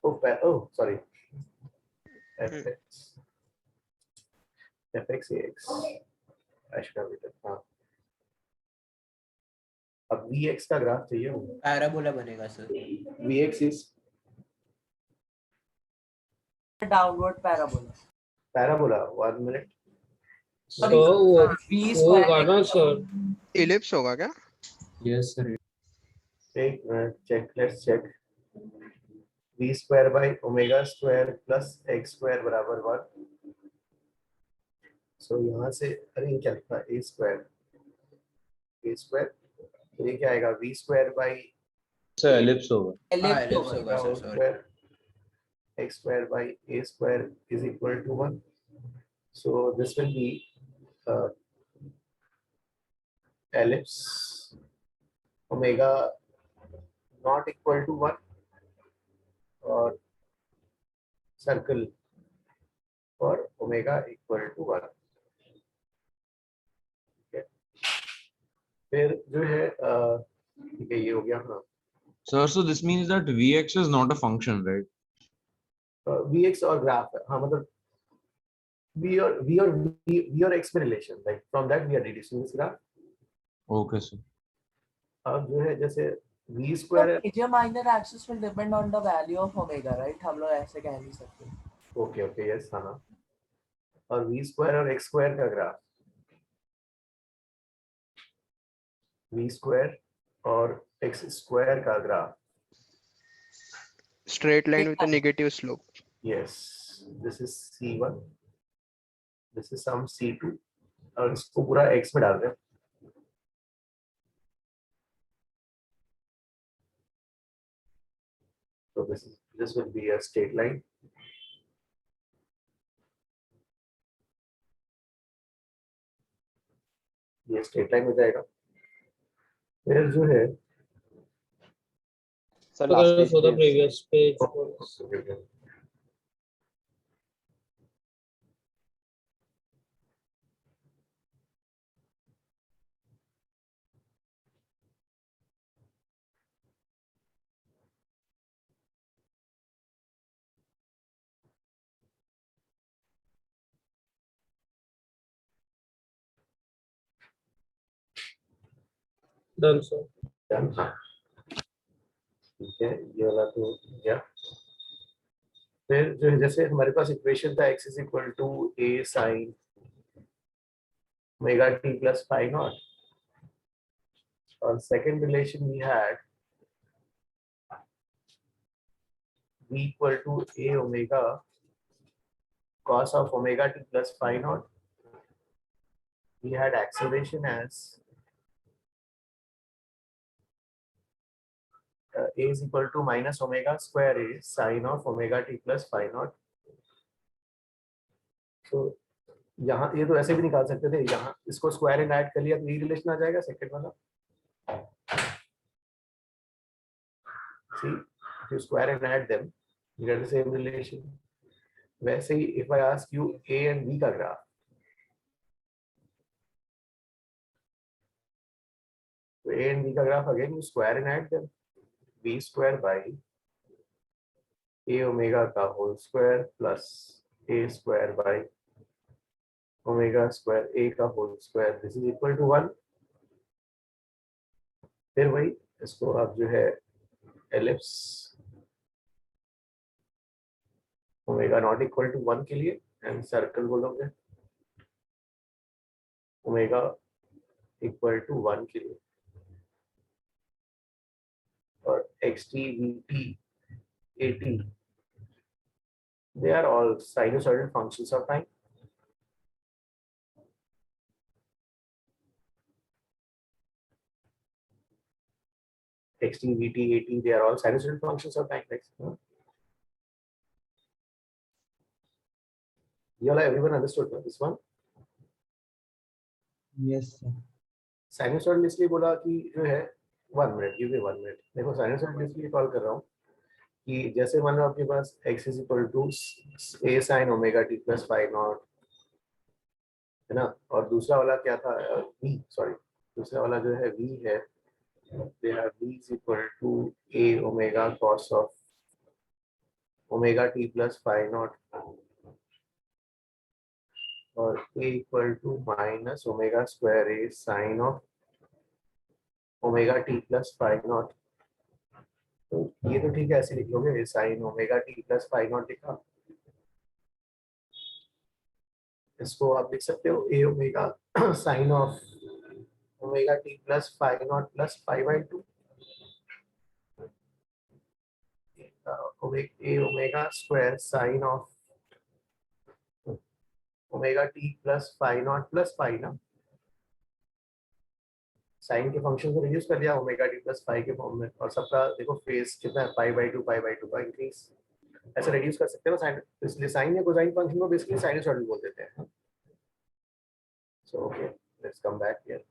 Oh, sorry. fx ax. हाँ. अब vx का ग्राफ चाहिए. पैराबोला बनेगा sir. vx is downward parabola. Parabola. 1 minute. So होगा ना सर? Ellipse होगा क्या? Yes sir. Take check. Let's check. v square by omega square plus x square बराबर 1. So यहाँ से अरे क्या लिखा है, a square. तो ये क्या आएगा, v square by sir ellipse होगा. ellipse होगा sir. square x square by a square is equal to 1. So this will be ellipse omega not equal to 1 और circle और omega equal to 1. फिर जो है ठीक है, ये हो गया. हाँ, Sir, so this means that Vx is not a function, right? Vx और ग्राफ है. हाँ, मतलब V और X में relation, like from that we are reducing this graph. Okay, sir. अब जो है जैसे v square. Major minor axis will depend on the value of omega, right? हम लोग ऐसे कह नहीं सकते. Okay, yes, हाँ. और v square और x square का ग्राफ v स्क्वायर और x स्क्वायर का graph. Straight line with a negative slope. Yes, this is c1, this is some c2 और इसको पूरा x में डाल दें. So this will be a straight line. ये स्ट्रेट लाइन हो जाएगा. फिर जो है So last page, for the please. previous page. Done, sir. Done. ठीक है, ये वाला तो गया. फिर जो है जैसे हमारे पास इक्वेशन था x is equal to a sine omega t plus phi naught, और second relation we had v equal to a omega cos of omega t plus phi naught. We had acceleration as a is equal to minus omega square a sine of omega t plus phi naught. So यहाँ ये तो ऐसे भी निकाल सकते थे, यहाँ इसको स्क्वायर एंड ऐड कर लिया तो ये रिलेशन आ जाएगा सेकंड वाला. See, if you square and add them, you get the same relation. वैसे ही if I ask you a and b का ग्राफ, तो a and b का graph again you square and add them. b square by a omega का whole square plus a square by omega square a का whole square. This is equal to 1. फिर वही इसको आप जो है ellipse omega naught equal to 1 के लिए एंड सर्कल बोलोगे ओमेगा इक्वल टू 1 के लिए, और xt vt at they are all sinusoidal functions of time. xt vt at they are all sinusoidal functions of time. You all everyone understood this one? Yes, sir. Sinusoidal इसलिए बोला कि जो है 1 minute, give me 1 minute. देखो sinusoidal इसलिए call कर रहा हूँ कि जैसे मान लो आपके पास x is equal to a sin omega t plus phi naught है ना, और दूसरा वाला क्या था v, सॉरी दूसरा वाला जो है v है, they have v is equal to a omega cos of omega t plus phi naught और a equal to minus omega square a sin of omega t plus phi naught. तो ये तो ठीक है, ऐसे लिख लोगे sin omega t plus phi naught लिखा. इसको आप लिख सकते हो a omega sin of omega t plus phi naught plus phi by 2. A omega square sin of omega t plus phi naught plus phi ना, साइन के function को reduce कर दिया ओमेगा टी प्लस फाई के form में, और सबका देखो फेस कितना है पाई बाई टू का इंक्रीज, ऐसे रिड्यूस कर सकते हो साइन. इसलिए साइन या कोसाइन फंक्शन को बेसिकली साइनसॉइडल बोल देते हैं. So okay, let's come back here.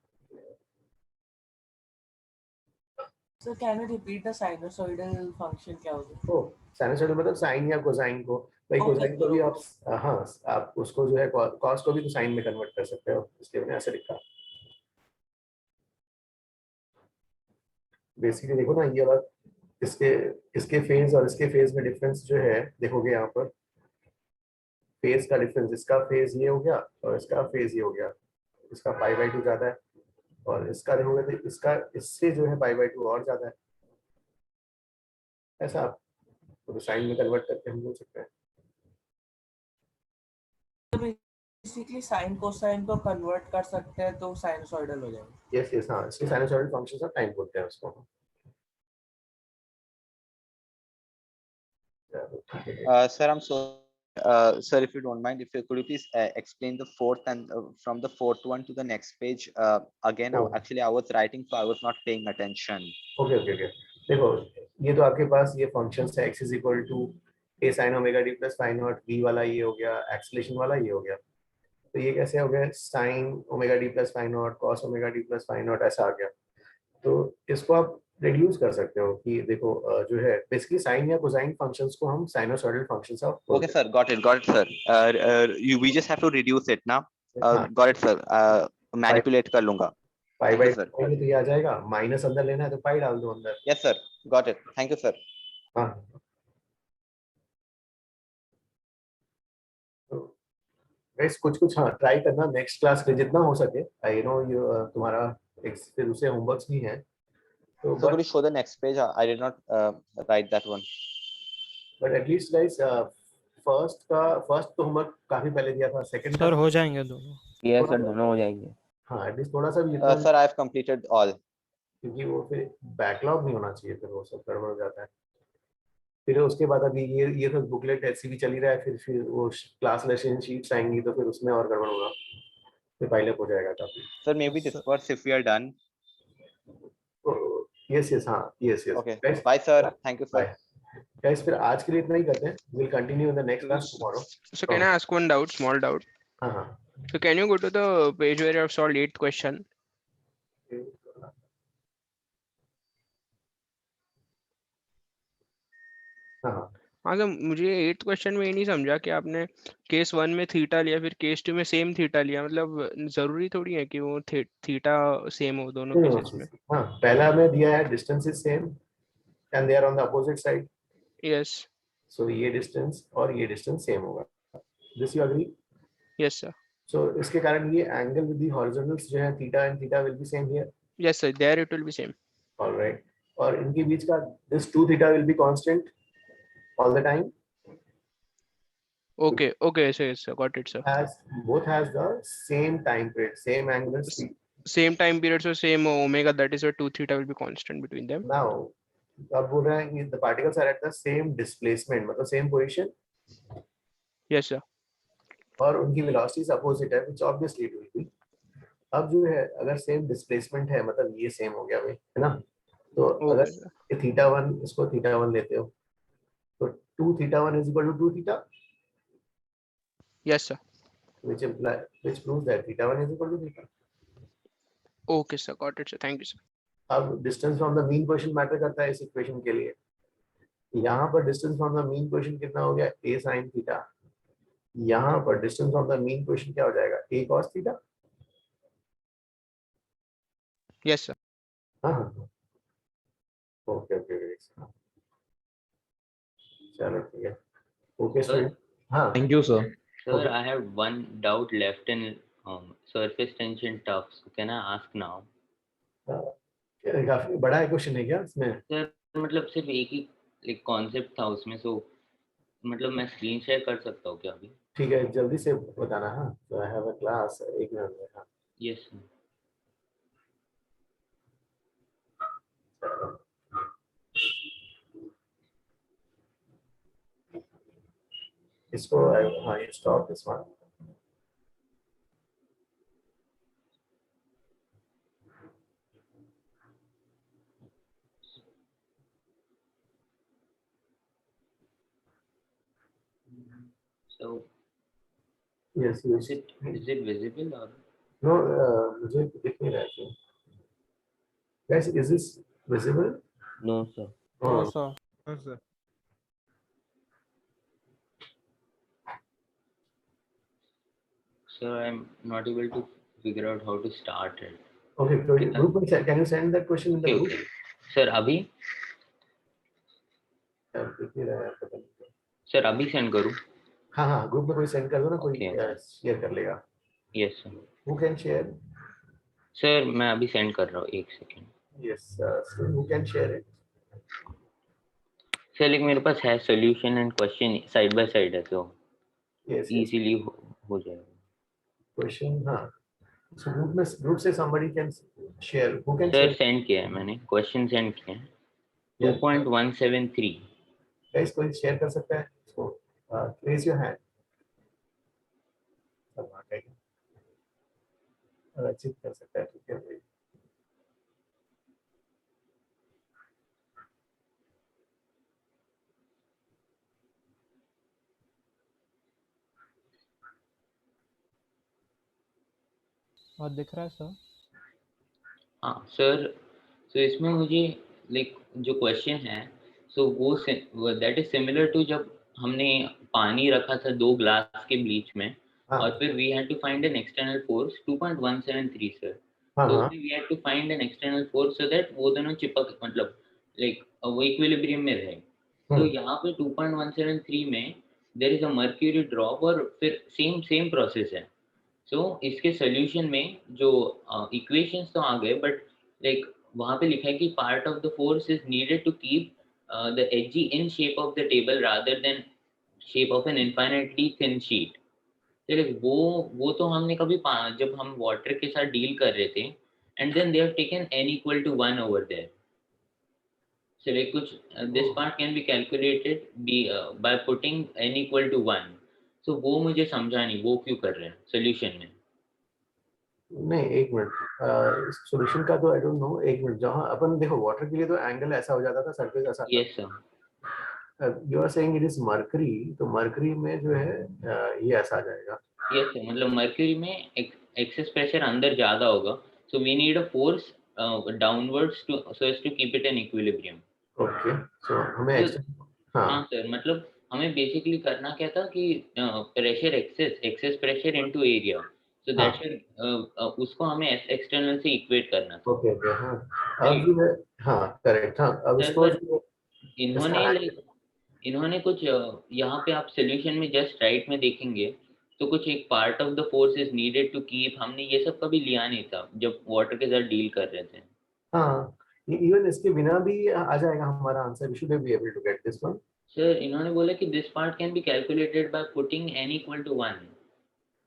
So can you repeat the sinusoidal function क्या होगा? ओ साइनसॉइडल मतलब साइन या कोसाइन को, भाई कोसाइन को भी आप हाँ आप उसको जो है कॉस को भी तो साइन में कन्वर्ट कर सकते हो, इसलिए मैंने ऐसे लिखा. बेसिकली देखो ना ये वाला इसके फेज और इसके फेज में डिफरेंस जो है देखोगे यहाँ पर फेज का डिफरेंस, इसका फेज ये हो गया और इसका फेज ये हो गया, इसका पाई बाई 2 ज्यादा है और इसका देखोगे तो इसका इससे जो है पाई बाई 2 और ज्यादा है. ऐसा आप तो साइन में कन्वर्ट करके हम बोल सकते हैं. बेसिकली साइन कोसाइन को कन्वर्ट कर सकते हैं तो साइनसॉइडल हो जाएगा। यस यस, हाँ, इसके साइनसॉइडल फंक्शंस ऑफ टाइम बोलते हैं उसको। Sir, I'm so sir, if you don't mind, if you could you please explain the fourth and from the fourth one to the next page again. Oh. Actually, I was writing, so I was not paying attention. Okay okay okay, देखो ये तो आपके पास ये functions है, x is equal to a sin omega d plus phi naught v वाला ये हो गया, एक्सेलेरेशन वाला ये हो गया। तो ये कैसे हो गया, sin omega d plus phi naught cos omega d plus phi naught ऐसा आ गया। तो इसको आप रिड्यूस कर सकते हो कि देखो जो है बेसिकली साइन या कोसाइन फंक्शंस को हम sinusoidal functions of. Okay, sir, got it, sir. We just have to reduce it now. Got it, sir. Manipulate कर लूँगा। पाई Thank बाई you, sir. तो ये आ जाएगा, माइनस अंदर लेना है तो पाई डाल दो अंदर। Yes, sir. Got it. Thank you, sir. हाँ, गाइस कुछ हाँ ट्राई करना नेक्स्ट क्लास में जितना हो सके। आई नो यू तुम्हारा फिर दूसरे होमवर्क्स भी हैं तो So could you show the next page? I did not write that one. But at least guys first तो होमवर्क काफी पहले दिया था, सेकंड सर हो जाएंगे दोनों। यस सर, दोनों हो जाएंगे। हाँ एटलीस्ट थोड़ा सा भी Sir, I have completed all. क्योंकि वो फिर बैकलॉग नहीं होना चाहिए, फिर वो सब गड़बड़ हो जाता है। फिर उसके बाद अभी ये तो बुकलेट एचसीवी चल ही रहा है, फिर वो क्लास लेसन शीट्स आएंगी तो फिर उसमें और गड़बड़ होगा, फिर पाइल अप हो जाएगा काफी। Sir, maybe this works if we are done. Yes yes, हाँ yes yes. Okay. Bye, sir. Thank you, sir. Guys फिर आज के लिए इतना ही करते हैं, will continue in the next class tomorrow. So can I ask one doubt, small doubt? हाँ। So can you go to the page where you have solved 8th question? हाँ तो मुझे 8th क्वेश्चन में ये नहीं समझा कि आपने केस 1 में थीटा लिया फिर केस 2 में सेम थीटा लिया, मतलब जरूरी थोड़ी है कि वो थीटा सेम हो दोनों केसेस में। हाँ, पहला में दिया है distance is same and they are on the opposite side. Yes. So ये डिस्टेंस और ये डिस्टेंस सेम होगा, this you agree? Yes sir. So इसके कारण ये एंगल विद द हॉरिजॉन्टल्स जो है theta and theta will be same here. Yes sir, there it will be same. Alright, और इनके बीच का this 2 theta will be constant all the time. Okay, so yes sir, got it sir. Both has the same time period, same angular speed. Same time period, so same omega, that is why 2 theta will be constant between them. Now अब बोल रहे हैं the particles are at the same displacement, मतलब same position. Yes sir. और उनकी velocities opposite है, which obviously it will be. अब जो है अगर same displacement है मतलब ये same हो गया भाई, है ना? तो अगर ये थीटा 1 इसको थीटा 1 लेते हो तो 2 theta 1 is equal to 2 theta. Yes sir. Which proves that theta 1 is equal to theta. Okay sir, got it sir, thank you sir. अब distance from the mean position matter करता है इस equation के लिए। यहाँ पर distance from the mean position कितना हो गया, a sin थीटा। यहाँ पर distance from the mean position क्या हो जाएगा, a cos theta. Yes sir. हाँ ओके चलो ठीक है। Okay student. हाँ thank you sir. Sir, I have one doubt left in surface tension tufts. Can I ask now? काफी बड़ा क्वेश्चन है क्या इसमें? Sir, मतलब सिर्फ एक ही एक कॉन्सेप्ट था उसमें, सो मतलब मैं स्क्रीन शेयर कर सकता हूँ क्या अभी? ठीक है, जल्दी से बताना। हाँ, तो I have a class 1 minute में। हाँ यस सर। इसको हाँ ये stop this one. So yes is it visible or no? मुझे दिख नहीं रहा है। Guys, is this visible? no sir? No sir. No sir. Sir, I'm not able to figure out how to start it. Okay, group can you send that question in the group? Okay. Sir, अभी sir अभी send करूँ? हाँ group में कोई send कर दो ना, कोई शेयर कर लेगा। Yes sir. Who can share? Sir मैं अभी सेंड कर रहा हूँ, 1 second. Yes, so who can share it? Sir लेकिन मेरे पास है solution and question side by side है तो yes, इजीली हो जाएगा। क्वेश्चन हाँ ग्रुप से somebody can share, who can sir share? Send किया है मैंने, क्वेश्चन सेंड किए हैं। Yeah. 2.173 Guys, कोई शेयर कर सकता है इसको? Raise your hand. रचित कर सकता है, ठीक है भाई। और दिख रहा है सर? हाँ सर, तो इसमें मुझे लाइक जो क्वेश्चन है सो वो दैट इज सिमिलर टू जब हमने पानी रखा था 2 ग्लास के बीच में और फिर we had to find an external force 2.173 sir. तो उसमें we had to find an external force so that वो दोनों चिपक मतलब लाइक वो इक्विलिब्रियम में रहे। तो यहाँ पे 2.173 में there is a mercury drop और फिर सेम प्रोसेस है। सो इसके सॉल्यूशन में जो इक्वेशंस तो आ गए बट लाइक वहाँ पे लिखा है कि part of the force is needed to keep the Hg in shape of the table rather than shape of an infinitely thin sheet. तो लाइक वो तो हमने कभी जब हम वाटर के साथ डील कर रहे थे and then they have taken n equal to 1 over there. So like कुछ this part can be calculated by putting n equal to 1। So वो मुझे समझा नहीं वो क्यों कर रहे हैं सॉल्यूशन में। नहीं एक मिनट, सॉल्यूशन का तो आई डोंट नो। एक मिनट, जहाँ अपन देखो वाटर के लिए तो एंगल ऐसा हो जाता था, सरफेस ऐसा। Yes sir. You are saying it is mercury, तो मरकरी में जो है ये ऐसा आ जाएगा। यस सर, मतलब मर्क्यूरी में एक्सेस प्रेशर अंदर ज्यादा होगा, so we need a force downwards to so as to keep it in equilibrium. Okay, so हमें हाँ सर, मतलब हमें बेसिकली करना क्या था कि pressure excess pressure into area, so that should उसको हमें एक्सटर्नल से इक्वेट करना था। ओके ओके हाँ अब जो है हाँ करेक्ट हाँ अब इसको इन्होंने कुछ यहाँ पे आप सॉल्यूशन में जस्ट राइट में देखेंगे तो कुछ एक part of the force is needed to keep, हमने ये सब कभी लिया नहीं था जब वाटर के साथ डील कर रहे थे। हाँ इवन इसके बिना भी आ जाएगा हमारा answer, we should be able to get this one. Sir इन्होंने बोला कि this part can be calculated by putting n equal to 1।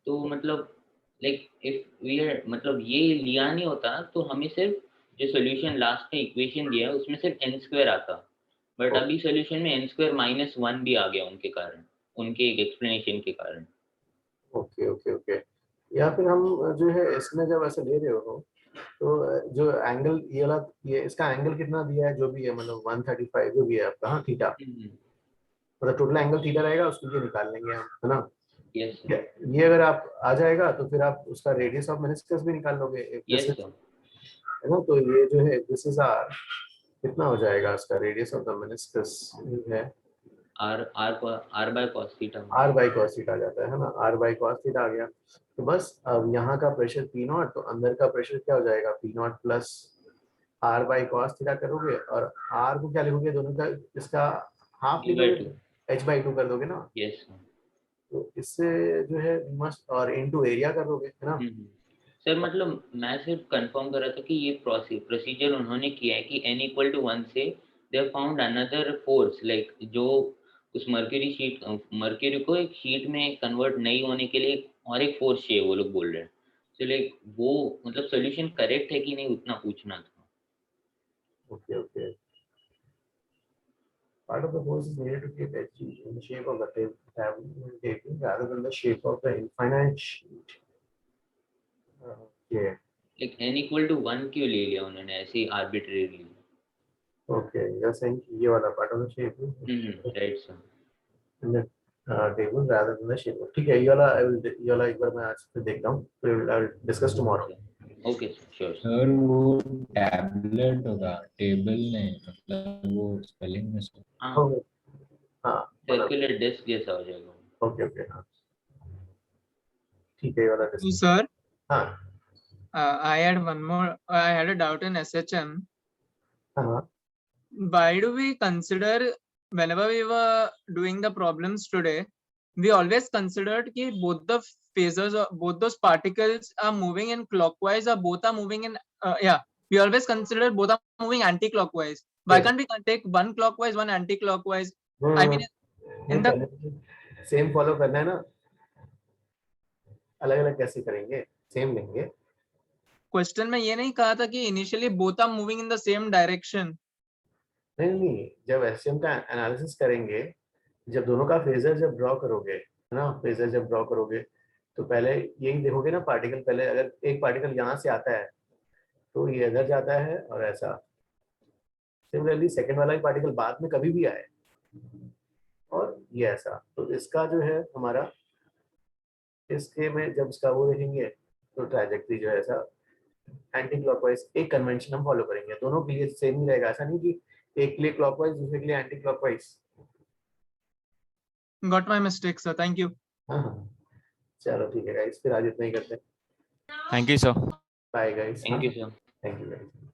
तो मतलब लाइक इफ वी मतलब ये लिया नहीं होता तो हमें सिर्फ जो सॉल्यूशन लास्ट में इक्वेशन दिया है उसमें सिर्फ n स्क्वायर आता, बट अभी सॉल्यूशन में n स्क्वायर -1 भी आ गया उनके कारण, उनके एक एक्सप्लेनेशन के कारण। ओके ओके ओके, या फिर हम जो है इसमें जब ऐसे ले रहे हो तो जो एंगल ये वाला ये इसका एंगल कितना दिया है जो भी है, मतलब 135 जो भी है आपका हाँ थीटा, मतलब टोटल एंगल थीटा रहेगा उसको ये निकाल लेंगे हम, है ना। यस ये अगर आप आ जाएगा तो फिर आप उसका रेडियस ऑफ मेनिस्कस भी निकाल लोगे। यस है ना, तो ये जो है दिस इज आर, कितना हो जाएगा इसका रेडियस ऑफ द मेनिस्कस है r by cos theta, r by cos theta आ जाता है ना, r by cos theta आ गया। तो बस अब यहाँ का प्रेशर P नॉट, तो अंदर का प्रेशर क्या हो जाएगा P not plus r by cos theta करोगे और r को क्या लिखोगे, दोनों का इसका हाफ लिखोगे, h by 2 कर दोगे ना। यस तो इससे जो है मस्ट और इनटू एरिया कर दोगे, है ना। सर मतलब मैं सिर्फ कंफर्म कर रहा था कि ये प्रोसीजर उन्होंने किया है कि n equal to 1 से they have found another force, like जो उस मर्क्यूरी को एक शीट में कन्वर्ट नहीं होने के लिए और एक फोर्स चाहिए वो लोग बोल रहे हैं। तो लाइक वो मतलब सॉल्यूशन करेक्ट है कि नहीं उतना पूछना था। Okay okay, part of the force is needed to keep H in the shape of the table rather than the shape of the infinite sheet. Okay. like n equal to 1 क्यों ले लिया उन्होंने ऐसे आर्बिट्रेरीली? Okay, you're saying ये वाला part of the shape. Right sir. In the table rather than the shape. ठीक है, ये वाला एक बार मैं आज फिर देखता हूँ, फिर I will discuss tomorrow. Okay sure. Sir वो टैबलेट होगा, टेबल नहीं, मतलब वो स्पेलिंग में से हाँ सर्कुलर डिस्क जैसा हो जाएगा। ओके ओके हाँ ठीक है, ये वाला डिस्क। सर हाँ I had a doubt in SHM. हाँ Why do we consider, whenever we were doing the problems today, we always considered कि both the phasors or both those particles are moving in clockwise or both are moving in we always consider both are moving anti-clockwise. Why can't we take one clockwise, one anti-clockwise? I mean in the same follow करना है ना। अलग अलग कैसे करेंगे, same लेंगे। Question में ये नहीं कहा था कि initially both are moving in the same direction. नहीं, जब एससीएम का एनालिसिस करेंगे, जब दोनों का फेजर जब ड्रॉ करोगे, है ना, फेजर जब ड्रॉ करोगे तो पहले यही देखोगे ना, पार्टिकल पहले अगर एक पार्टिकल यहाँ से आता है तो ये इधर जाता है और ऐसा। सिमिलरली सेकंड वाला ही पार्टिकल बाद में कभी भी आए और ये ऐसा, तो इसका जो है हमारा, इसके में जब इसका वो देखेंगे तो ट्रैजेक्टरी जो है ऐसा एंटी क्लॉकवाइज एक कन्वेंशन हम फॉलो करेंगे, दोनों के लिए सेम ही रहेगा। ऐसा नहीं कि एक के लिए क्लॉकवाइज दूसरे के लिए anti clockwise. Got my mistake sir, thank you. हाँ, चलो ठीक है गाइस, फिर आज इतना ही करते हैं। Thank you, sir. Bye guys. Thank you, sir. Thank you guys.